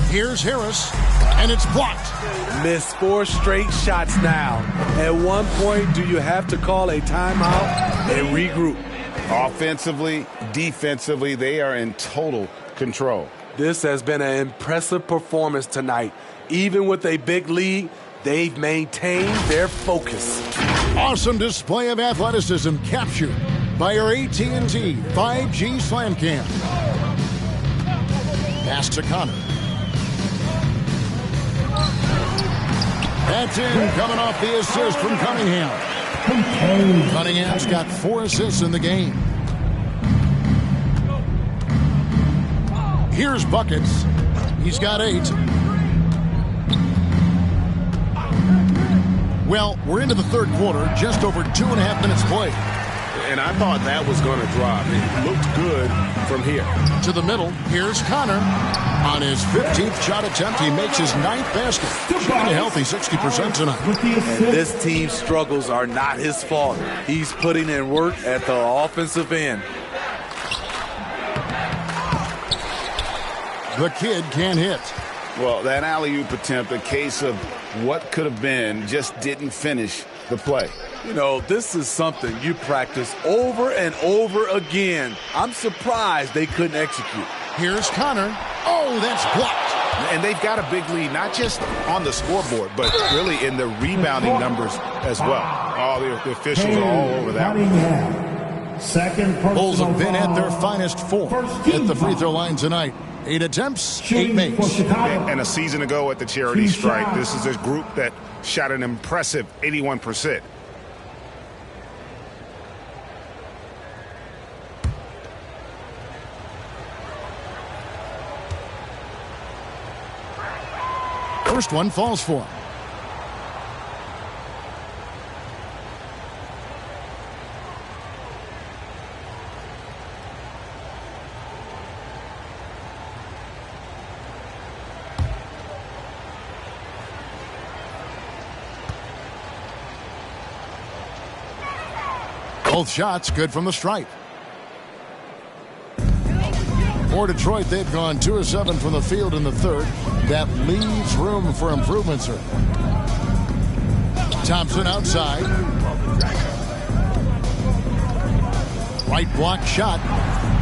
Speaker 1: Here's Harris, and it's blocked.
Speaker 3: Missed 4 straight shots now. At one point, do you have to call a timeout and regroup?
Speaker 2: Offensively, defensively, they are in total control.
Speaker 3: This has been an impressive performance tonight. Even with a big lead, they've maintained their focus.
Speaker 1: Awesome display of athleticism captured by our AT&T 5G Slam Cam. Pass to Connor. That's in, coming off the assist from Cunningham. Cunningham's got 4 assists in the game. Here's buckets. He's got 8. Well, we're into the third quarter, just over 2.5 minutes played.
Speaker 2: And I thought that was going to drop. It looked good from here.
Speaker 1: To the middle, here's Connor. On his 15th shot attempt, he makes his 9th basket. Shooting a healthy 60% tonight.
Speaker 3: And this team's struggles are not his fault. He's putting in work at the offensive end.
Speaker 1: The Kid can't hit.
Speaker 2: Well, that alley-oop attempt, a case of what could have been, just didn't finish the play.
Speaker 3: You know, this is something you practice over and over again. I'm surprised they couldn't execute.
Speaker 1: Here's Connor. Oh, that's blocked.
Speaker 2: And they've got a big lead, not just on the scoreboard, but really in the rebounding numbers as well. Oh, the officials are all over that one.
Speaker 1: Bulls have been at their finest 4 at the free throw line tonight. 8 attempts, 8 makes.
Speaker 2: And a season ago at the charity strike, this is a group that shot an impressive 81%.
Speaker 1: First one falls for him. Both shots good from the stripe. For Detroit, they've gone 2 of 7 from the field in the third. That leaves room for improvement, sir. Thompson outside. Right block shot.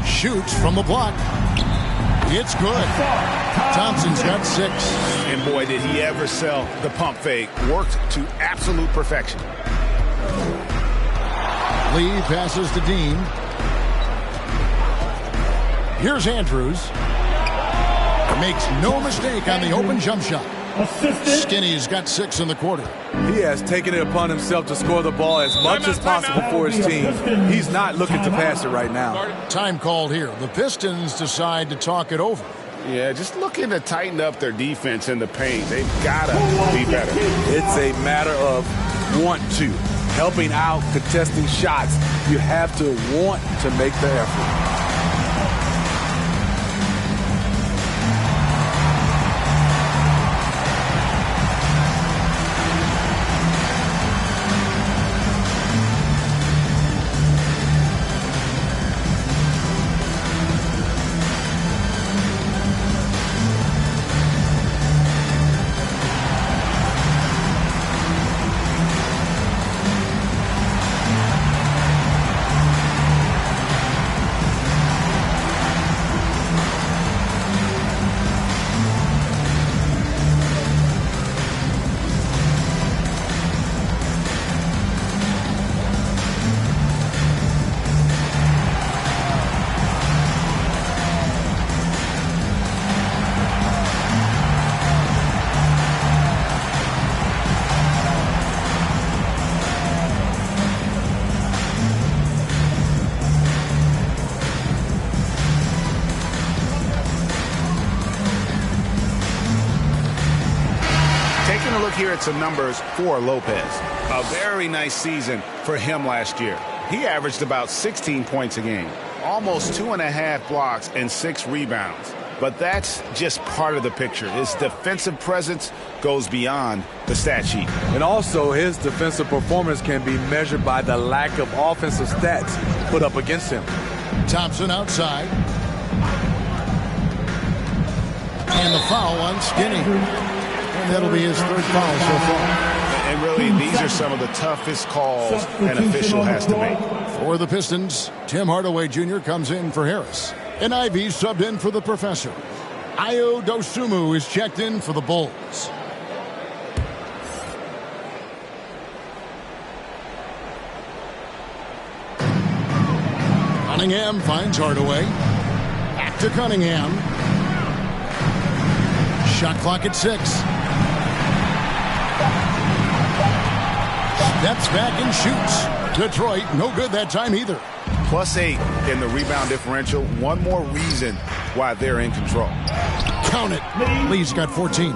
Speaker 1: Shoots from the block. It's good. Thompson's got 6.
Speaker 2: And boy, did he ever sell the pump fake. Worked to absolute perfection.
Speaker 1: Lee passes to Dean. Here's Andrews. Makes no mistake on the open jump shot. Skinny's got 6 in the quarter.
Speaker 3: He has taken it upon himself to score the ball as much as possible for his team. He's not looking to pass it right now.
Speaker 1: Time called here. The Pistons decide to talk it over.
Speaker 2: Yeah, just looking to tighten up their defense in the paint. They've got to be better.
Speaker 3: It's a matter of want to. Helping out, contesting shots. You have to want to make the effort.
Speaker 2: Here at some numbers for Lopez. A very nice season for him last year. He averaged about 16 points a game, almost 2.5 blocks and 6 rebounds. But that's just part of the picture. His defensive presence goes beyond the stat sheet.
Speaker 3: And also his defensive performance can be measured by the lack of offensive stats put up against him.
Speaker 1: Thompson outside. And the foul on Skinny. And that'll be his 3rd foul so far.
Speaker 2: And really, these are some of the toughest calls an official has to make.
Speaker 1: For the Pistons, Tim Hardaway Jr. comes in for Harris. And Ivy subbed in for the Professor. Ayo Dosunmu is checked in for the Bulls. Cunningham finds Hardaway. Back to Cunningham. Shot clock at 6. Steps back and shoots. Detroit, no good that time either.
Speaker 2: +8 in the rebound differential. One more reason why they're in control.
Speaker 1: Count it. Lee's got 14.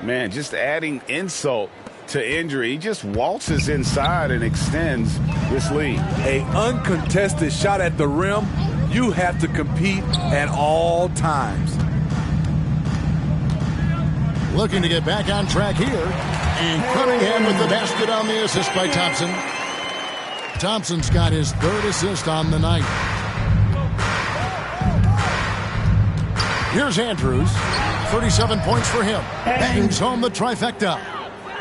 Speaker 2: Man, just adding insult to injury. He just waltzes inside and extends this lead.
Speaker 3: An uncontested shot at the rim. You have to compete at all times.
Speaker 1: Looking to get back on track here. And Cunningham with the basket on the assist by Thompson. Thompson's got his 3rd assist on the night. Here's Andrews. 37 points for him. Bangs home the trifecta.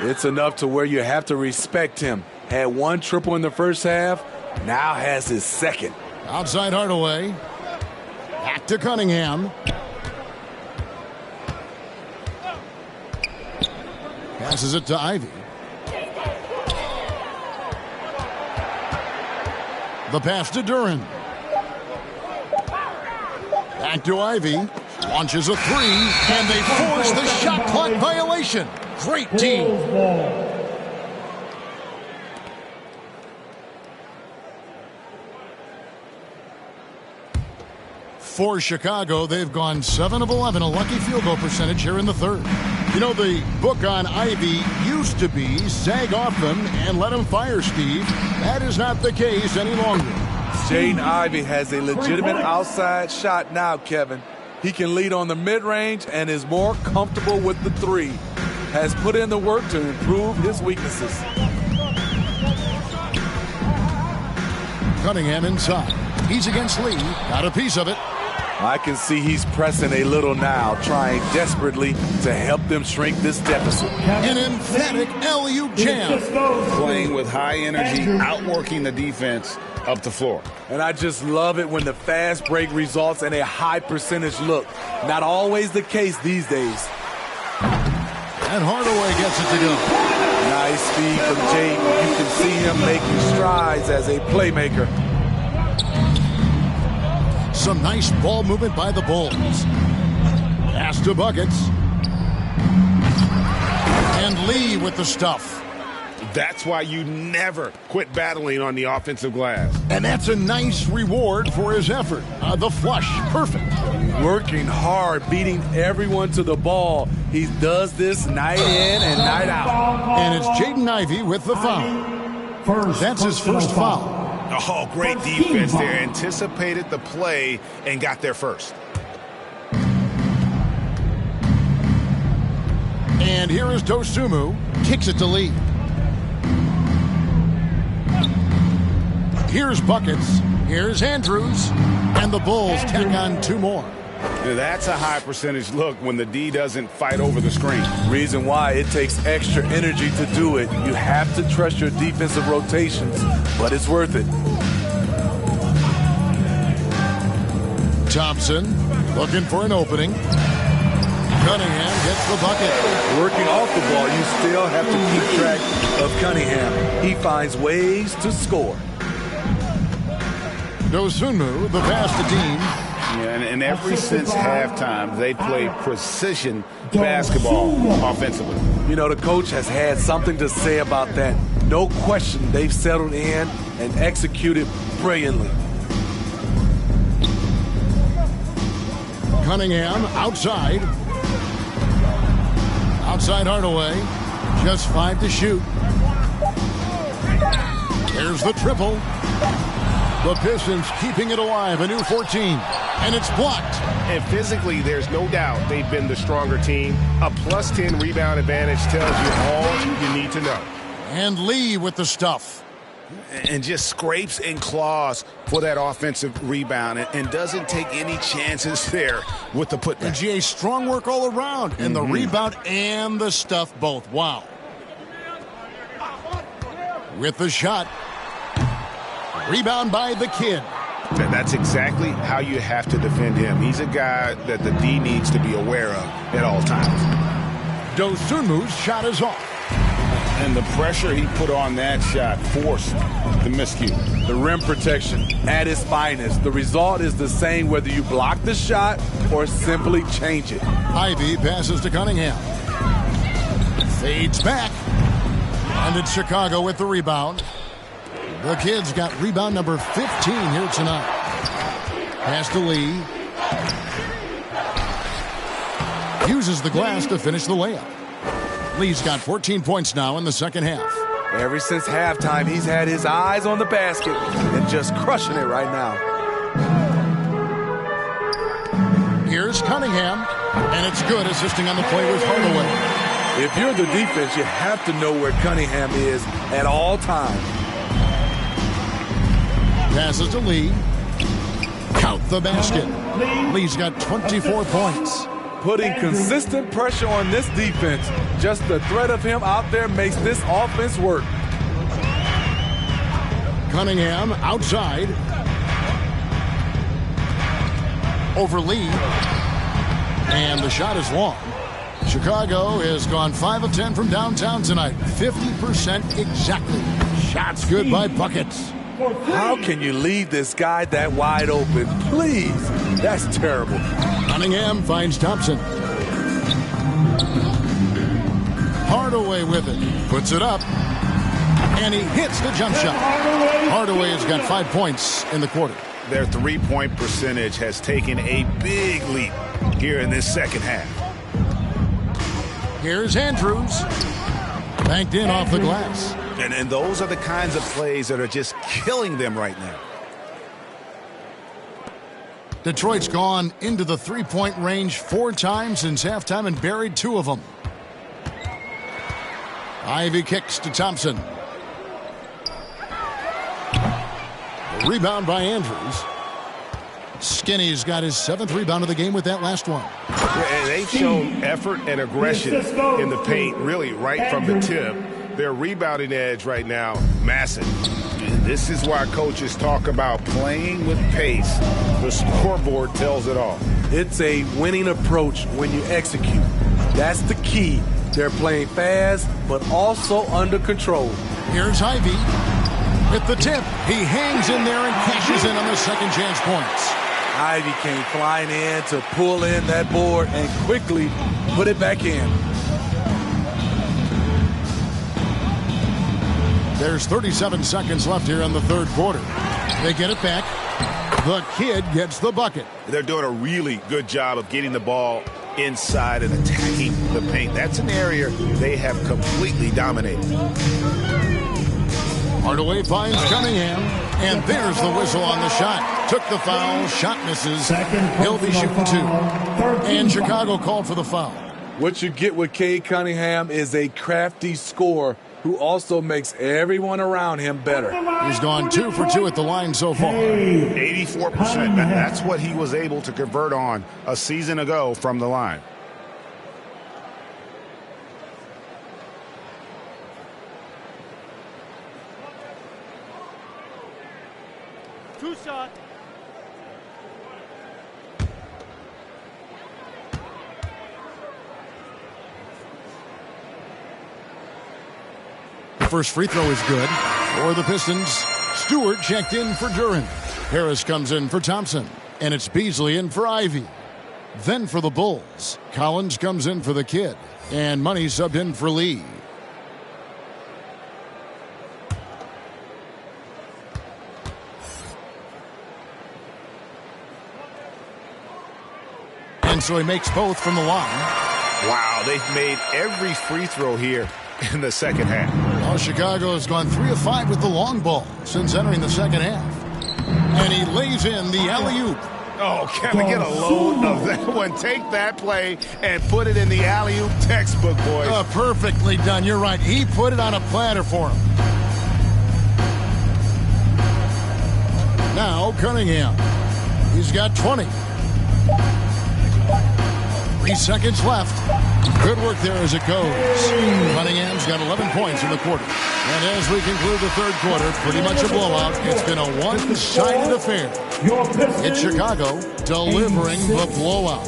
Speaker 3: It's enough to where you have to respect him. Had 1 triple in the first half. Now has his 2nd.
Speaker 1: Outside Hardaway. Back to Cunningham. Passes it to Ivy. The pass to Duren. Back to Ivy. Launches a 3, and they force the shot clock violation. Great team. For Chicago, they've gone 7 of 11, a lucky field goal percentage here in the 3rd. You know, the book on Ivy used to be sag off them and let him fire, Steve. That is not the case any longer.
Speaker 3: Jaden Ivey has a legitimate outside shot now, Kevin. He can lead on the mid-range and is more comfortable with the 3. Has put in the work to improve his weaknesses.
Speaker 1: Cunningham inside. He's against Lee. Got a piece of it.
Speaker 3: I can see he's pressing a little now, trying desperately to help them shrink this deficit.
Speaker 1: An emphatic LU jam.
Speaker 2: Playing with high energy, outworking the defense up the floor.
Speaker 3: And I just love it when the fast break results in a high percentage look. Not always the case these days.
Speaker 1: And Hardaway gets it to go.
Speaker 3: Nice feed from Jaden. You can see him making strides as a playmaker.
Speaker 1: Some nice ball movement by the Bulls. Pass to Buckets. And Lee with the stuff.
Speaker 2: That's why you never quit battling on the offensive glass.
Speaker 1: And that's a nice reward for his effort. The flush, perfect.
Speaker 3: Working hard, beating everyone to the ball. He does this night in and night out.
Speaker 1: And it's Jaden Ivey with the foul. That's his first foul.
Speaker 2: Oh, great defense there. Anticipated the play and got there first.
Speaker 1: And here is Dosunmu. Kicks it to Lee. Here's Buckets. Here's Andrews. And the Bulls tack on 2 more.
Speaker 2: Now that's a high percentage look when the D doesn't fight over the screen.
Speaker 3: Reason why it takes extra energy to do it. You have to trust your defensive rotations, but it's worth it.
Speaker 1: Thompson looking for an opening. Cunningham gets the bucket.
Speaker 3: Working off the ball, you still have to keep track of Cunningham. He finds ways to score.
Speaker 1: Dosunmu, the pass to Dean.
Speaker 2: Yeah, and ever since halftime, they played precision basketball offensively.
Speaker 3: You know, the coach has had something to say about that. No question, they've settled in and executed brilliantly.
Speaker 1: Cunningham outside. Outside Hardaway. Just 5 to shoot. There's the triple. The Pistons keeping it alive, a new 14, and it's blocked.
Speaker 10: And physically, there's no doubt they've been the stronger team. A plus 10 rebound advantage tells you all you need to know.
Speaker 1: And Lee with the stuff.
Speaker 2: And just scrapes and claws for that offensive rebound and doesn't take any chances there with the putback.
Speaker 1: And GA, strong work all around, and the rebound and the stuff both. Wow. With the shot. Rebound by the kid.
Speaker 2: That's exactly how you have to defend him. He's a guy that the D needs to be aware of at all times.
Speaker 1: Dosunmu's shot is off.
Speaker 2: And the pressure he put on that shot forced the miscue.
Speaker 3: The rim protection at its finest. The result is the same whether you block the shot or simply change it.
Speaker 1: Ivey passes to Cunningham. Fades back. And it's Chicago with the rebound. The Kids got rebound number 15 here tonight. Pass to Lee. Uses the glass to finish the layup. Lee's got 14 points now in the second half.
Speaker 3: Ever since halftime, he's had his eyes on the basket and just crushing it right now.
Speaker 1: Here's Cunningham, and it's good, assisting on the play with Hardaway.
Speaker 3: If you're the defense, you have to know where Cunningham is at all times.
Speaker 1: Passes to Lee. Count the basket. Lee's got 24 points.
Speaker 3: Putting consistent pressure on this defense. Just the threat of him out there makes this offense work.
Speaker 1: Cunningham outside. Over Lee. And the shot is long. Chicago has gone 5 of 10 from downtown tonight. 50% exactly. Shots good by Buckets.
Speaker 3: How can you leave this guy that wide open? Please. That's terrible.
Speaker 1: Cunningham finds Thompson. Hardaway with it. Puts it up. And he hits the jump shot. Hardaway has got 5 points in the quarter.
Speaker 2: Their three-point percentage has taken a big leap here in this second half.
Speaker 1: Here's Andrews. Banked in off the glass.
Speaker 2: And those are the kinds of plays that are just killing them right now.
Speaker 1: Detroit's gone into the three-point range 4 times since halftime and buried 2 of them. Ivey kicks to Thompson. Rebound by Andrews. Skinny's got his 7th rebound of the game with that last one.
Speaker 10: And they've shown effort and aggression in the paint, really right from the tip. Their rebounding edge right now, massive. And this is why coaches talk about playing with pace. The scoreboard tells it all.
Speaker 3: It's a winning approach when you execute. That's the key. They're playing fast, but also under control.
Speaker 1: Here's Ivy. At the tip, he hangs in there and cashes in on the second chance points.
Speaker 3: Ivy came flying in to pull in that board and quickly put it back in.
Speaker 1: There's 37 seconds left here in the third quarter. They get it back. The kid gets the bucket.
Speaker 10: They're doing a really good job of getting the ball inside and attacking the paint. That's an area they have completely dominated.
Speaker 1: Hardaway finds Cunningham, and there's the whistle on the shot. Took the foul, shot misses. He'll be shooting 2. And Chicago called for the foul.
Speaker 3: What you get with Cade Cunningham is a crafty scorer who also makes everyone around him better.
Speaker 1: He's gone 2 for 2 at the line so far.
Speaker 10: 84%. That's what he was able to convert on a season ago from the line.
Speaker 4: Two shot.
Speaker 1: The first free throw is good for the Pistons. Stewart checked in for Duren. Harris comes in for Thompson. And it's Beasley in for Ivy. Then for the Bulls, Collins comes in for the kid. And Money subbed in for Lee. And so he makes both from the line.
Speaker 10: Wow, they've made every free throw here in the second half.
Speaker 1: Well, Chicago has gone 3 of 5 with the long ball since entering the second half. And he lays in the alley-oop.
Speaker 10: Oh, can we get a load of that one? Take that play and put it in the alley-oop textbook, boys.
Speaker 1: Perfectly done. You're right. He put it on a platter for him. Now Cunningham. He's got 20. 3 seconds left. Good work there as it goes. Cunningham's got 11 points in the quarter. And as we conclude the third quarter, pretty much a blowout. It's been a one-sided affair. It's Chicago delivering the blowout.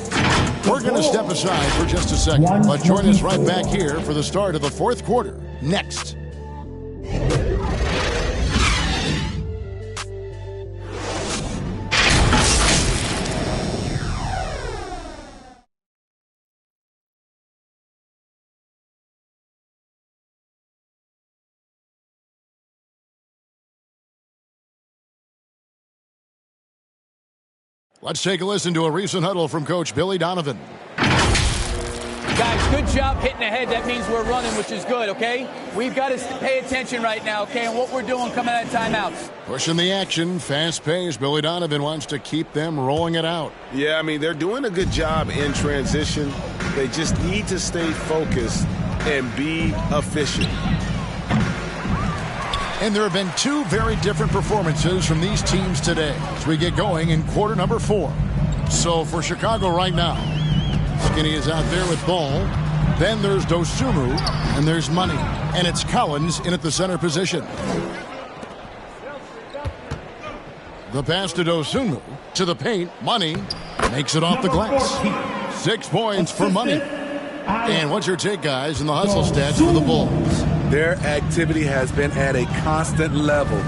Speaker 1: We're going to step aside for just a second, but join us right back here for the start of the fourth quarter next. Let's take a listen to a recent huddle from Coach Billy Donovan.
Speaker 11: Guys, good job hitting ahead. That means we're running, which is good, okay? We've got to pay attention right now, okay, and what we're doing coming out of timeouts.
Speaker 1: Pushing the action, fast pace. Billy Donovan wants to keep them rolling it out.
Speaker 10: Yeah, I mean, they're doing a good job in transition. They just need to stay focused and be efficient.
Speaker 1: And there have been 2 very different performances from these teams today as we get going in quarter number 4. So for Chicago right now, Skinny is out there with Ball. Then there's Dosunmu, and there's Money. And it's Collins in at the center position. The pass to Dosunmu. To the paint, Money makes it off the glass. 6 points for Money. And what's your take, guys, in the hustle stats for the Bulls?
Speaker 3: Their activity has been at a constant level.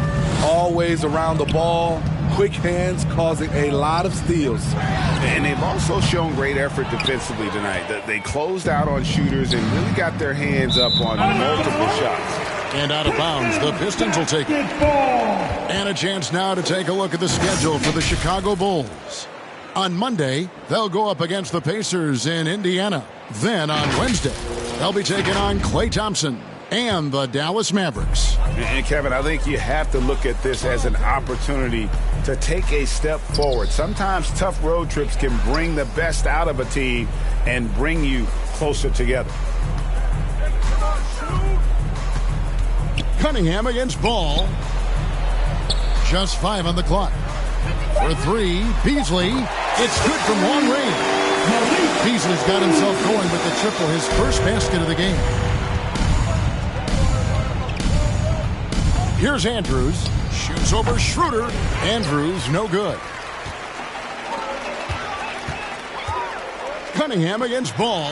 Speaker 3: Always around the ball, quick hands causing a lot of steals.
Speaker 10: And they've also shown great effort defensively tonight. They closed out on shooters and really got their hands up on multiple shots.
Speaker 1: And out of bounds, the Pistons will take it. And a chance now to take a look at the schedule for the Chicago Bulls. On Monday, they'll go up against the Pacers in Indiana. Then on Wednesday, they'll be taking on Klay Thompson and the Dallas Mavericks.
Speaker 10: And Kevin, I think you have to look at this as an opportunity to take a step forward. Sometimes tough road trips can bring the best out of a team and bring you closer together.
Speaker 1: Cunningham against Ball. Just 5 on the clock. For 3, Beasley. It's good from long range. Beasley's got himself going with the triple, his first basket of the game. Here's Andrews. Shoots over Schroeder. Andrews, no good. Cunningham against Ball.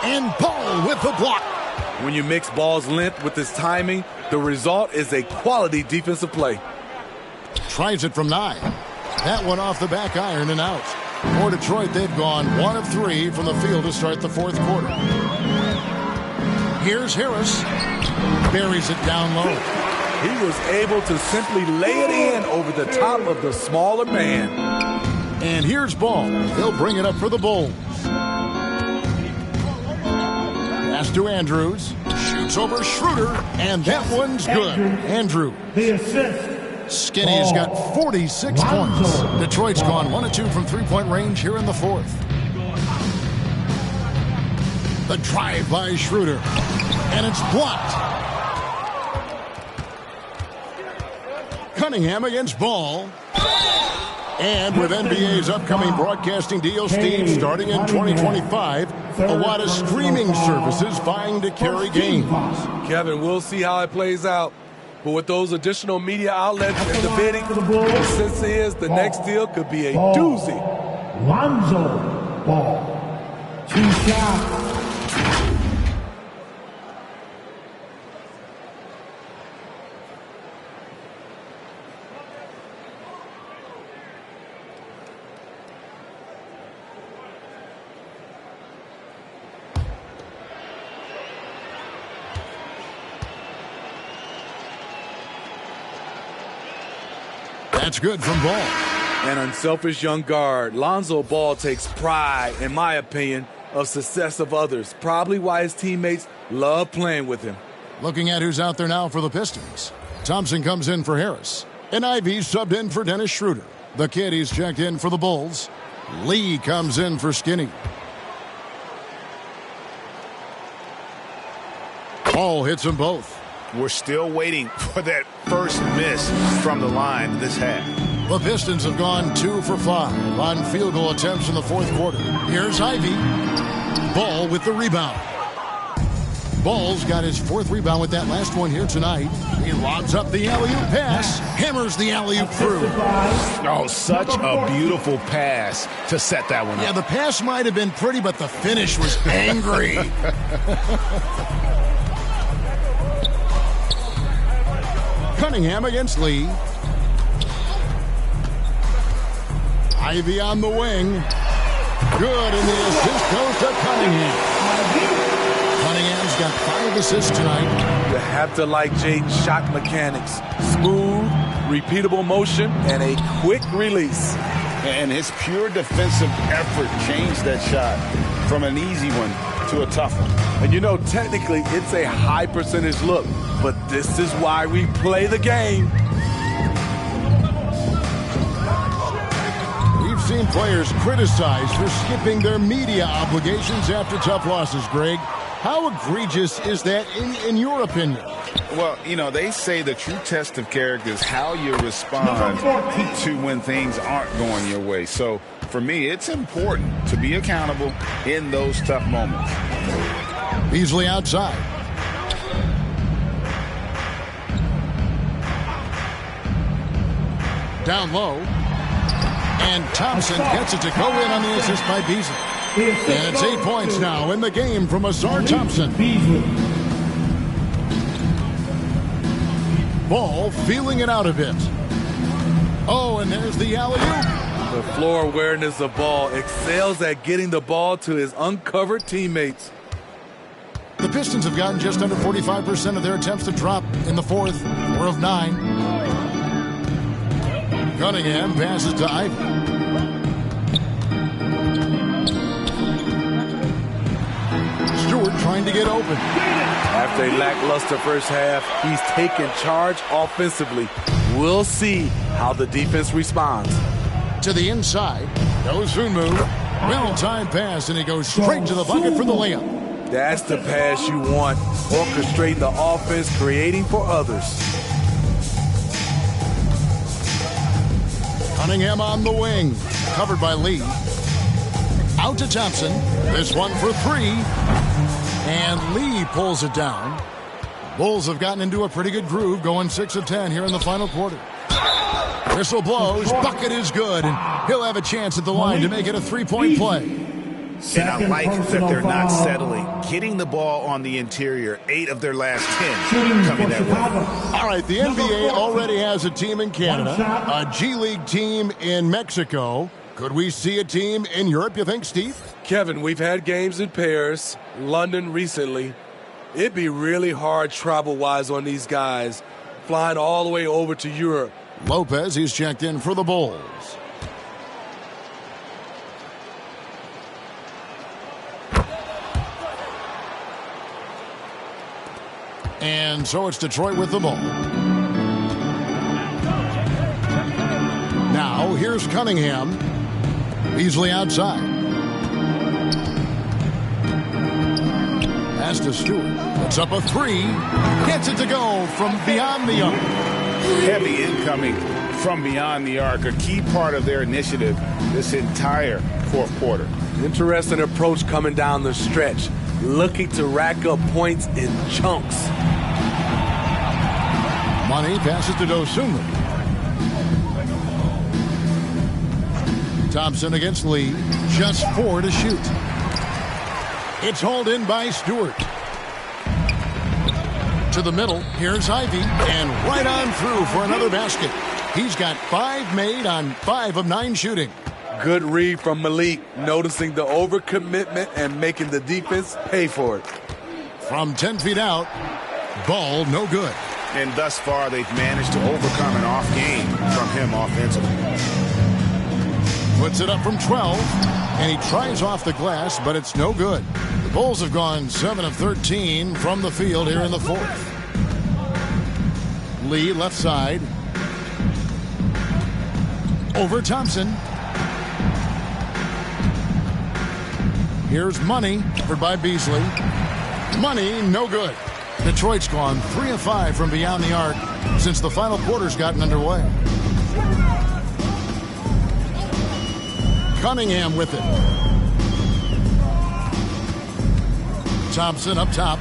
Speaker 1: And Ball with the block.
Speaker 3: When you mix Ball's length with his timing, the result is a quality defensive play.
Speaker 1: Tries it from 9. That one off the back iron and out. For Detroit, they've gone 1 of 3 from the field to start the fourth quarter. Here's Harris. Buries it down low.
Speaker 3: He was able to simply lay it in over the top of the smaller man.
Speaker 1: And here's Ball. He'll bring it up for the Bulls. Pass to Andrews. Shoots over Schroeder. And that one's good. Andrew.
Speaker 4: The assist.
Speaker 1: Skinny's got 46 points. Detroit's gone 1 of 2 from three-point range here in the fourth. The drive by Schroeder. And it's blocked. Cunningham against Ball. And with NBA's upcoming broadcasting deal, Steve, starting in 2025, a lot of streaming services vying to carry games.
Speaker 3: Kevin, we'll see how it plays out. But with those additional media outlets and the bidding, the sense is the next deal could be a doozy.
Speaker 4: Lonzo Ball. 2 shots.
Speaker 1: That's good from Ball.
Speaker 3: An unselfish young guard. Lonzo Ball takes pride, in my opinion, of success of others. Probably why his teammates love playing with him.
Speaker 1: Looking at who's out there now for the Pistons. Thompson comes in for Harris. And Ivey subbed in for Dennis Schroeder. The kid, he's checked in for the Bulls. Lee comes in for Skinny. Ball hits them both.
Speaker 2: We're still waiting for that first miss from the line this half.
Speaker 1: The Pistons have gone 2 for 5 on field goal attempts in the fourth quarter. Here's Ivey. Ball with the rebound. Ball's got his 4th rebound with that last one here tonight. He lobs up the alley-oop pass, hammers the alley-oop through.
Speaker 2: Oh, such a beautiful pass to set that one up.
Speaker 1: Yeah, the pass might have been pretty, but the finish was angry. Cunningham against Lee. Ivey on the wing. Good, and the assist goes to Cunningham. Cunningham's got 5 assists tonight.
Speaker 3: You have to like Jaden's shot mechanics. Smooth, repeatable motion, and a quick release.
Speaker 10: And his pure defensive effort changed that shot from an easy one to a tough one.
Speaker 3: And you know, technically, it's a high percentage look, but this is why we play the game.
Speaker 1: We've seen players criticized for skipping their media obligations after tough losses, Greg. How egregious is that in your opinion?
Speaker 10: Well, you know, they say the true test of character is how you respond to when things aren't going your way. So, for me, it's important to be accountable in those tough moments.
Speaker 1: Beasley outside. Down low. And Thompson gets it to go in on the assist by Beasley. And it's 8 points now in the game from Ausar Thompson. Ball feeling it out a bit. Oh, and there's the alley-oop.
Speaker 3: The floor awareness of Ball excels at getting the ball to his uncovered teammates.
Speaker 1: The Pistons have gotten just under 45% of their attempts to drop in the fourth, 4 of 9. Cunningham passes to Ivey. Stewart trying to get open.
Speaker 3: After a lackluster first half, he's taken charge offensively. We'll see how the defense responds.
Speaker 1: To the inside, goes Funmu. Well-timed pass, and he goes straight to the bucket for the layup.
Speaker 3: That's the pass you want. Orchestrating the offense, creating for others.
Speaker 1: Cunningham on the wing. Covered by Lee. Out to Thompson. This one for three. And Lee pulls it down. Bulls have gotten into a pretty good groove, going 6 of 10 here in the final quarter. Whistle blows. Bucket is good. And he'll have a chance at the line to make it a three-point play.
Speaker 2: And I like that they're not settling. Getting the ball on the interior, 8 of their last 10 coming that way.
Speaker 1: All right, the NBA already has a team in Canada, a G League team in Mexico. Could we see a team in Europe, you think, Steve?
Speaker 3: Kevin, we've had games in Paris, London recently. It'd be really hard travel-wise on these guys, flying all the way over to Europe.
Speaker 1: Lopez, he's checked in for the Bulls. And so it's Detroit with the ball. Now here's Cunningham. Beasley outside. Pass to Stewart. Puts up a three. Gets it to go from beyond the arc.
Speaker 2: Heavy incoming from beyond the arc. A key part of their initiative this entire fourth quarter.
Speaker 3: Interesting approach coming down the stretch. Looking to rack up points in chunks.
Speaker 1: Money passes to Dosunmu. Thompson against Lee. Just 4 to shoot. It's hauled in by Stewart. To the middle. Here's Ivy. And right on through for another basket. He's got 5 made on 5 of 9 shooting.
Speaker 3: Good read from Malik, noticing the overcommitment and making the defense pay for it.
Speaker 1: From 10 feet out, ball no good.
Speaker 2: And thus far, they've managed to overcome an off game from him offensively.
Speaker 1: Puts it up from 12, and he tries off the glass, but it's no good. The Bulls have gone 7 of 13 from the field here in the fourth. Lee left side. Over Thompson. Here's Money, covered by Beasley. Money, no good. Detroit's gone 3 of 5 from beyond the arc since the final quarter's gotten underway. Cunningham with it. Thompson up top.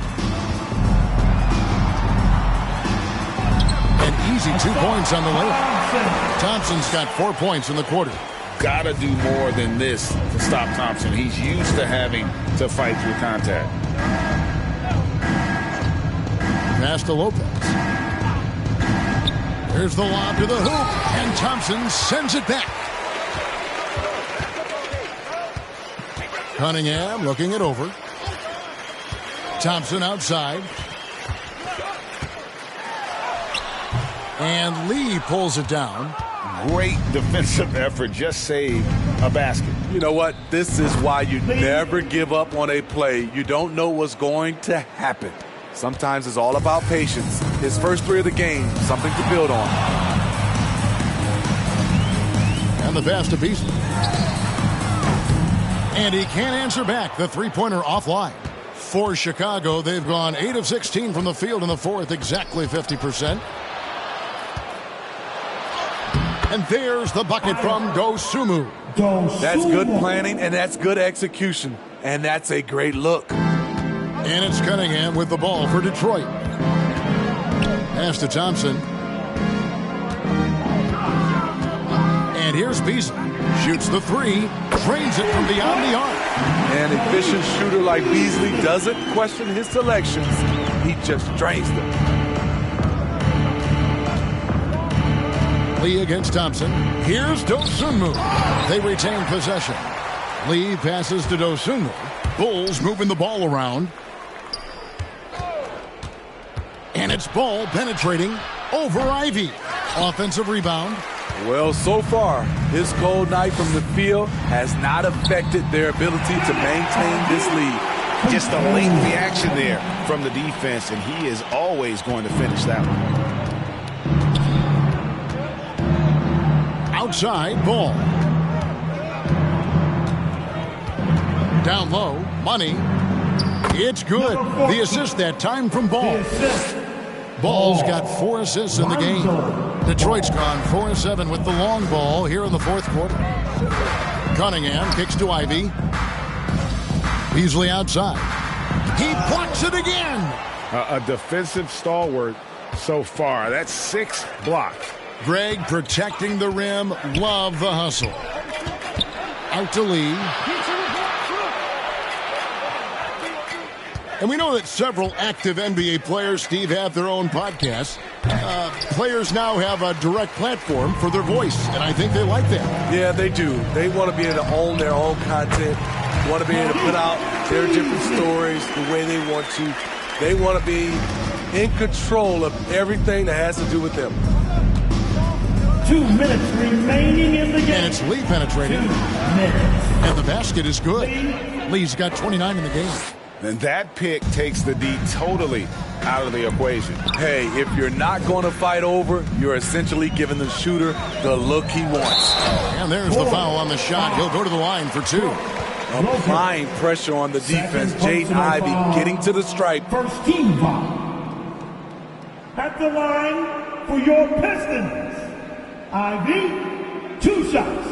Speaker 1: An easy 2 points on the layup. Thompson's got 4 points in the quarter.
Speaker 2: Gotta do more than this to stop Thompson. He's used to having to fight through contact.
Speaker 1: Pass to Lopez. There's the lob to the hoop, and Thompson sends it back. Cunningham looking it over. Thompson outside. And Lee pulls it down.
Speaker 2: Great defensive effort. Just saved a basket.
Speaker 3: You know what? This is why you never give up on a play. You don't know what's going to happen. Sometimes it's all about patience. His first 3 of the game, something to build on.
Speaker 1: And the pass to Beasley. And he can't answer back. The three-pointer offline. For Chicago, they've gone 8 of 16 from the field in the fourth, exactly 50%. And there's the bucket from Dosunmu.
Speaker 3: That's good planning, and that's good execution. And that's a great look.
Speaker 1: And it's Cunningham with the ball for Detroit. Pass to Thompson. And here's Beasley. Shoots the 3. Drains it from beyond the arc.
Speaker 3: An efficient shooter like Beasley doesn't question his selections. He just drains them.
Speaker 1: Lee against Thompson. Here's Dosunmu. They retain possession. Lee passes to Dosunmu. Bulls moving the ball around. And it's ball penetrating over Ivy. Offensive rebound.
Speaker 3: Well, so far, his cold night from the field has not affected their ability to maintain this lead.
Speaker 2: Just a late reaction there from the defense, and he is always going to finish that one.
Speaker 1: Outside ball. Down low, Money. It's good. The assist that time from Ball. Ball's got 4 assists in the game. Detroit's gone 4-7 with the long ball here in the fourth quarter. Cunningham kicks to Ivy. Beasley outside. He blocks it again.
Speaker 10: A defensive stalwart so far. That's 6 blocks.
Speaker 1: Greg protecting the rim. Love the hustle. Out to Lee. And we know that several active NBA players, Steve, have their own podcasts. Players now have a direct platform for their voice, and I think they like that.
Speaker 3: Yeah, they do. They want to be able to own their own content, want to be able to put out their different stories the way they want to. They want to be in control of everything that has to do with them.
Speaker 4: 2 minutes remaining in the game.
Speaker 1: And it's Lee penetrating.
Speaker 4: 2 minutes.
Speaker 1: And the basket is good. Lee's got 29 in the game.
Speaker 10: And that pick takes the D totally out of the equation.
Speaker 3: Hey, if you're not going to fight over, you're essentially giving the shooter the look he wants.
Speaker 1: And there's the foul on the shot. He'll go to the line for 2.
Speaker 3: Applying pressure on the defense. Jaden Ivey getting to the stripe.
Speaker 4: First team foul. At the line for your Pistons. Ivy, 2 shots.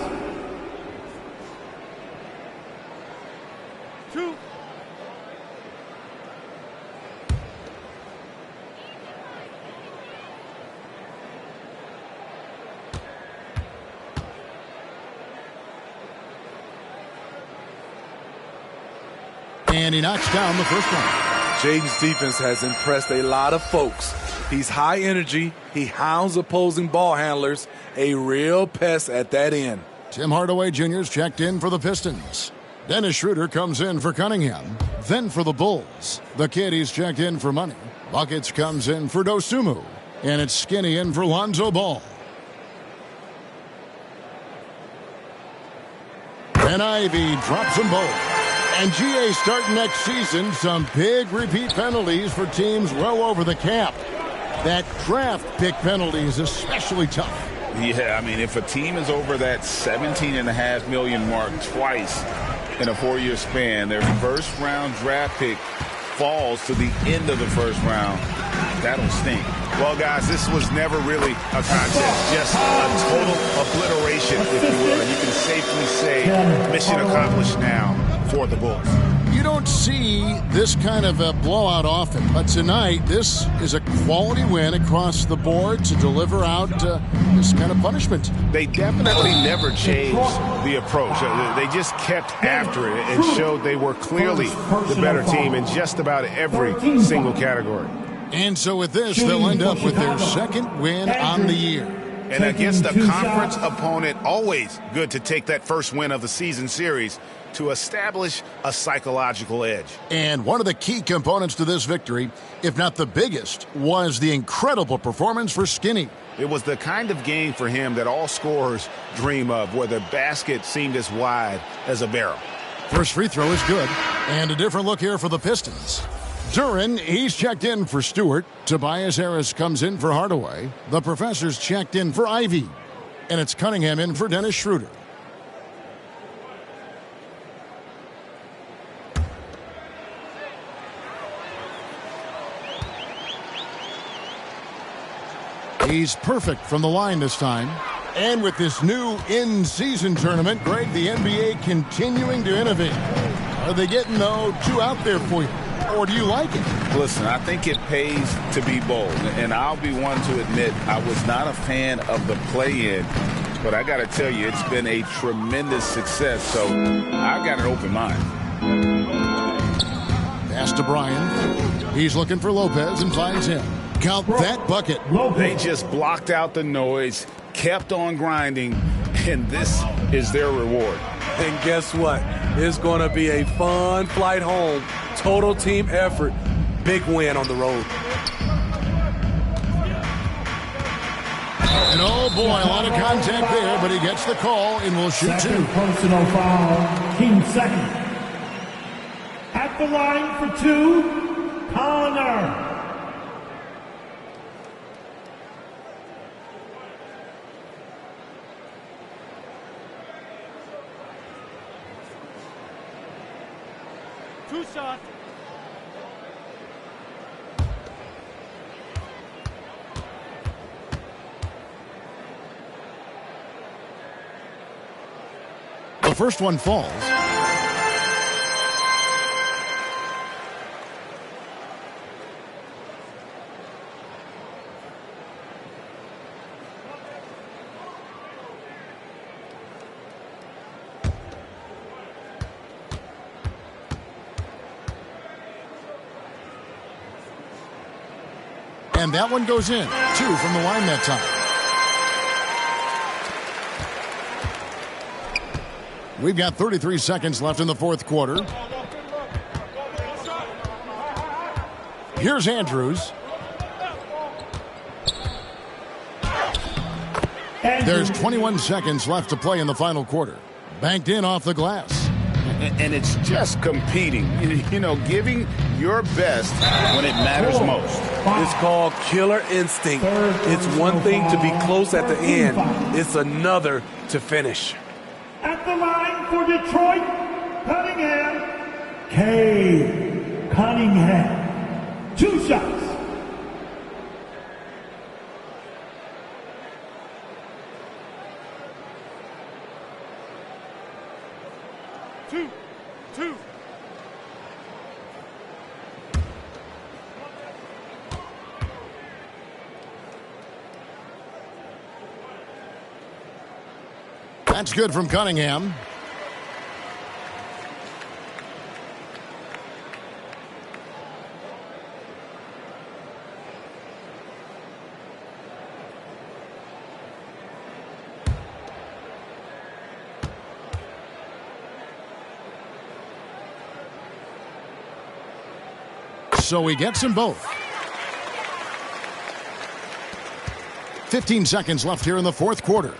Speaker 3: 2.
Speaker 1: And he knocks down the first one.
Speaker 3: Jaden's defense has impressed a lot of folks. He's high energy. He hounds opposing ball handlers. A real pest at that end.
Speaker 1: Tim Hardaway Jr.'s checked in for the Pistons. Dennis Schroeder comes in for Cunningham. Then for the Bulls. The kid, he's checked in for money. Buckets comes in for Dosunmu. And it's Skinny in for Lonzo Ball. And Ivy drops them both. And GA starting next season, some big repeat penalties for teams well over the cap. That draft pick penalty is especially tough.
Speaker 2: Yeah, I mean, if a team is over that $17.5 million mark twice in a 4-year span, their first-round draft pick falls to the end of the first round. That'll stink.
Speaker 10: Well, guys, this was never really a contest, just a total obliteration, if you will. And you can safely say mission accomplished now for the Bulls.
Speaker 1: You don't see this kind of a blowout often, but tonight this is a quality win across the board to deliver out this kind of punishment.
Speaker 10: They definitely never changed the approach. They just kept after it and showed they were clearly the better team in just about every single category.
Speaker 1: And so with this, they'll end up with their second win on the year.
Speaker 10: And against a conference opponent, always good to take that first win of the season series to establish a psychological edge.
Speaker 1: And one of the key components to this victory, if not the biggest, was the incredible performance for Skinny.
Speaker 10: It was the kind of game for him that all scorers dream of, where the basket seemed as wide as a barrel.
Speaker 1: First free throw is good. And a different look here for the Pistons. Duren, he's checked in for Stewart. Tobias Harris comes in for Hardaway. The professor's checked in for Ivy. And it's Cunningham in for Dennis Schroeder. He's perfect from the line this time. And with this new in-season tournament, Greg, the NBA continuing to innovate. Are they getting, though, too out there for you? Or do you like it?
Speaker 2: Listen, I think it pays to be bold. And I'll be one to admit I was not a fan of the play-in. But I got to tell you, it's been a tremendous success. So I've got an open mind.
Speaker 1: Pass to Bryan. He's looking for Lopez and finds him. Count that bucket.
Speaker 10: They just blocked out the noise, kept on grinding, and this is their reward.
Speaker 3: And guess what? It's going to be a fun flight home. Total team effort. Big win on the road.
Speaker 1: And oh boy, a lot of contact there, but he gets the call and will shoot two.
Speaker 4: Personal foul, team second. At the line for 2, Connor. Two shots.
Speaker 1: first one falls. And that one goes in. 2 from the line that time. We've got 33 seconds left in the fourth quarter. Here's Andrews. There's 21 seconds left to play in the final quarter. Banked in off the glass.
Speaker 2: And it's just competing, you know, giving your best when it matters most.
Speaker 3: It's called killer instinct. It's one thing to be close at the end. It's another to finish.
Speaker 4: At the line for Detroit, Cunningham. Cade Cunningham. 2 shots. Two.
Speaker 1: That's good from Cunningham. So he gets them both. 15 seconds left here in the fourth quarter.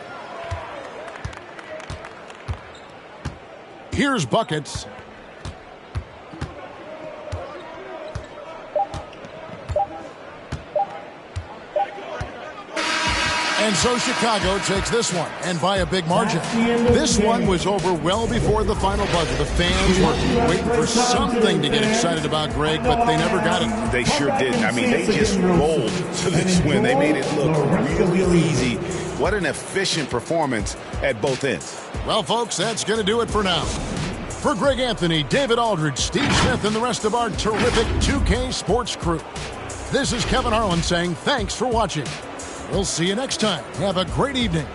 Speaker 1: Here's buckets. And so Chicago takes this one, and by a big margin. This one was over well before the final buzzer. The fans were waiting for something to get excited about, Greg, but they never got it.
Speaker 2: They sure didn't. I mean, they just rolled to this win. They made it look really easy. What an efficient performance at both ends.
Speaker 1: Well, folks, that's going to do it for now. For Greg Anthony, David Aldridge, Steve Smith, and the rest of our terrific 2K Sports crew, this is Kevin Harlan saying thanks for watching. We'll see you next time. Have a great evening.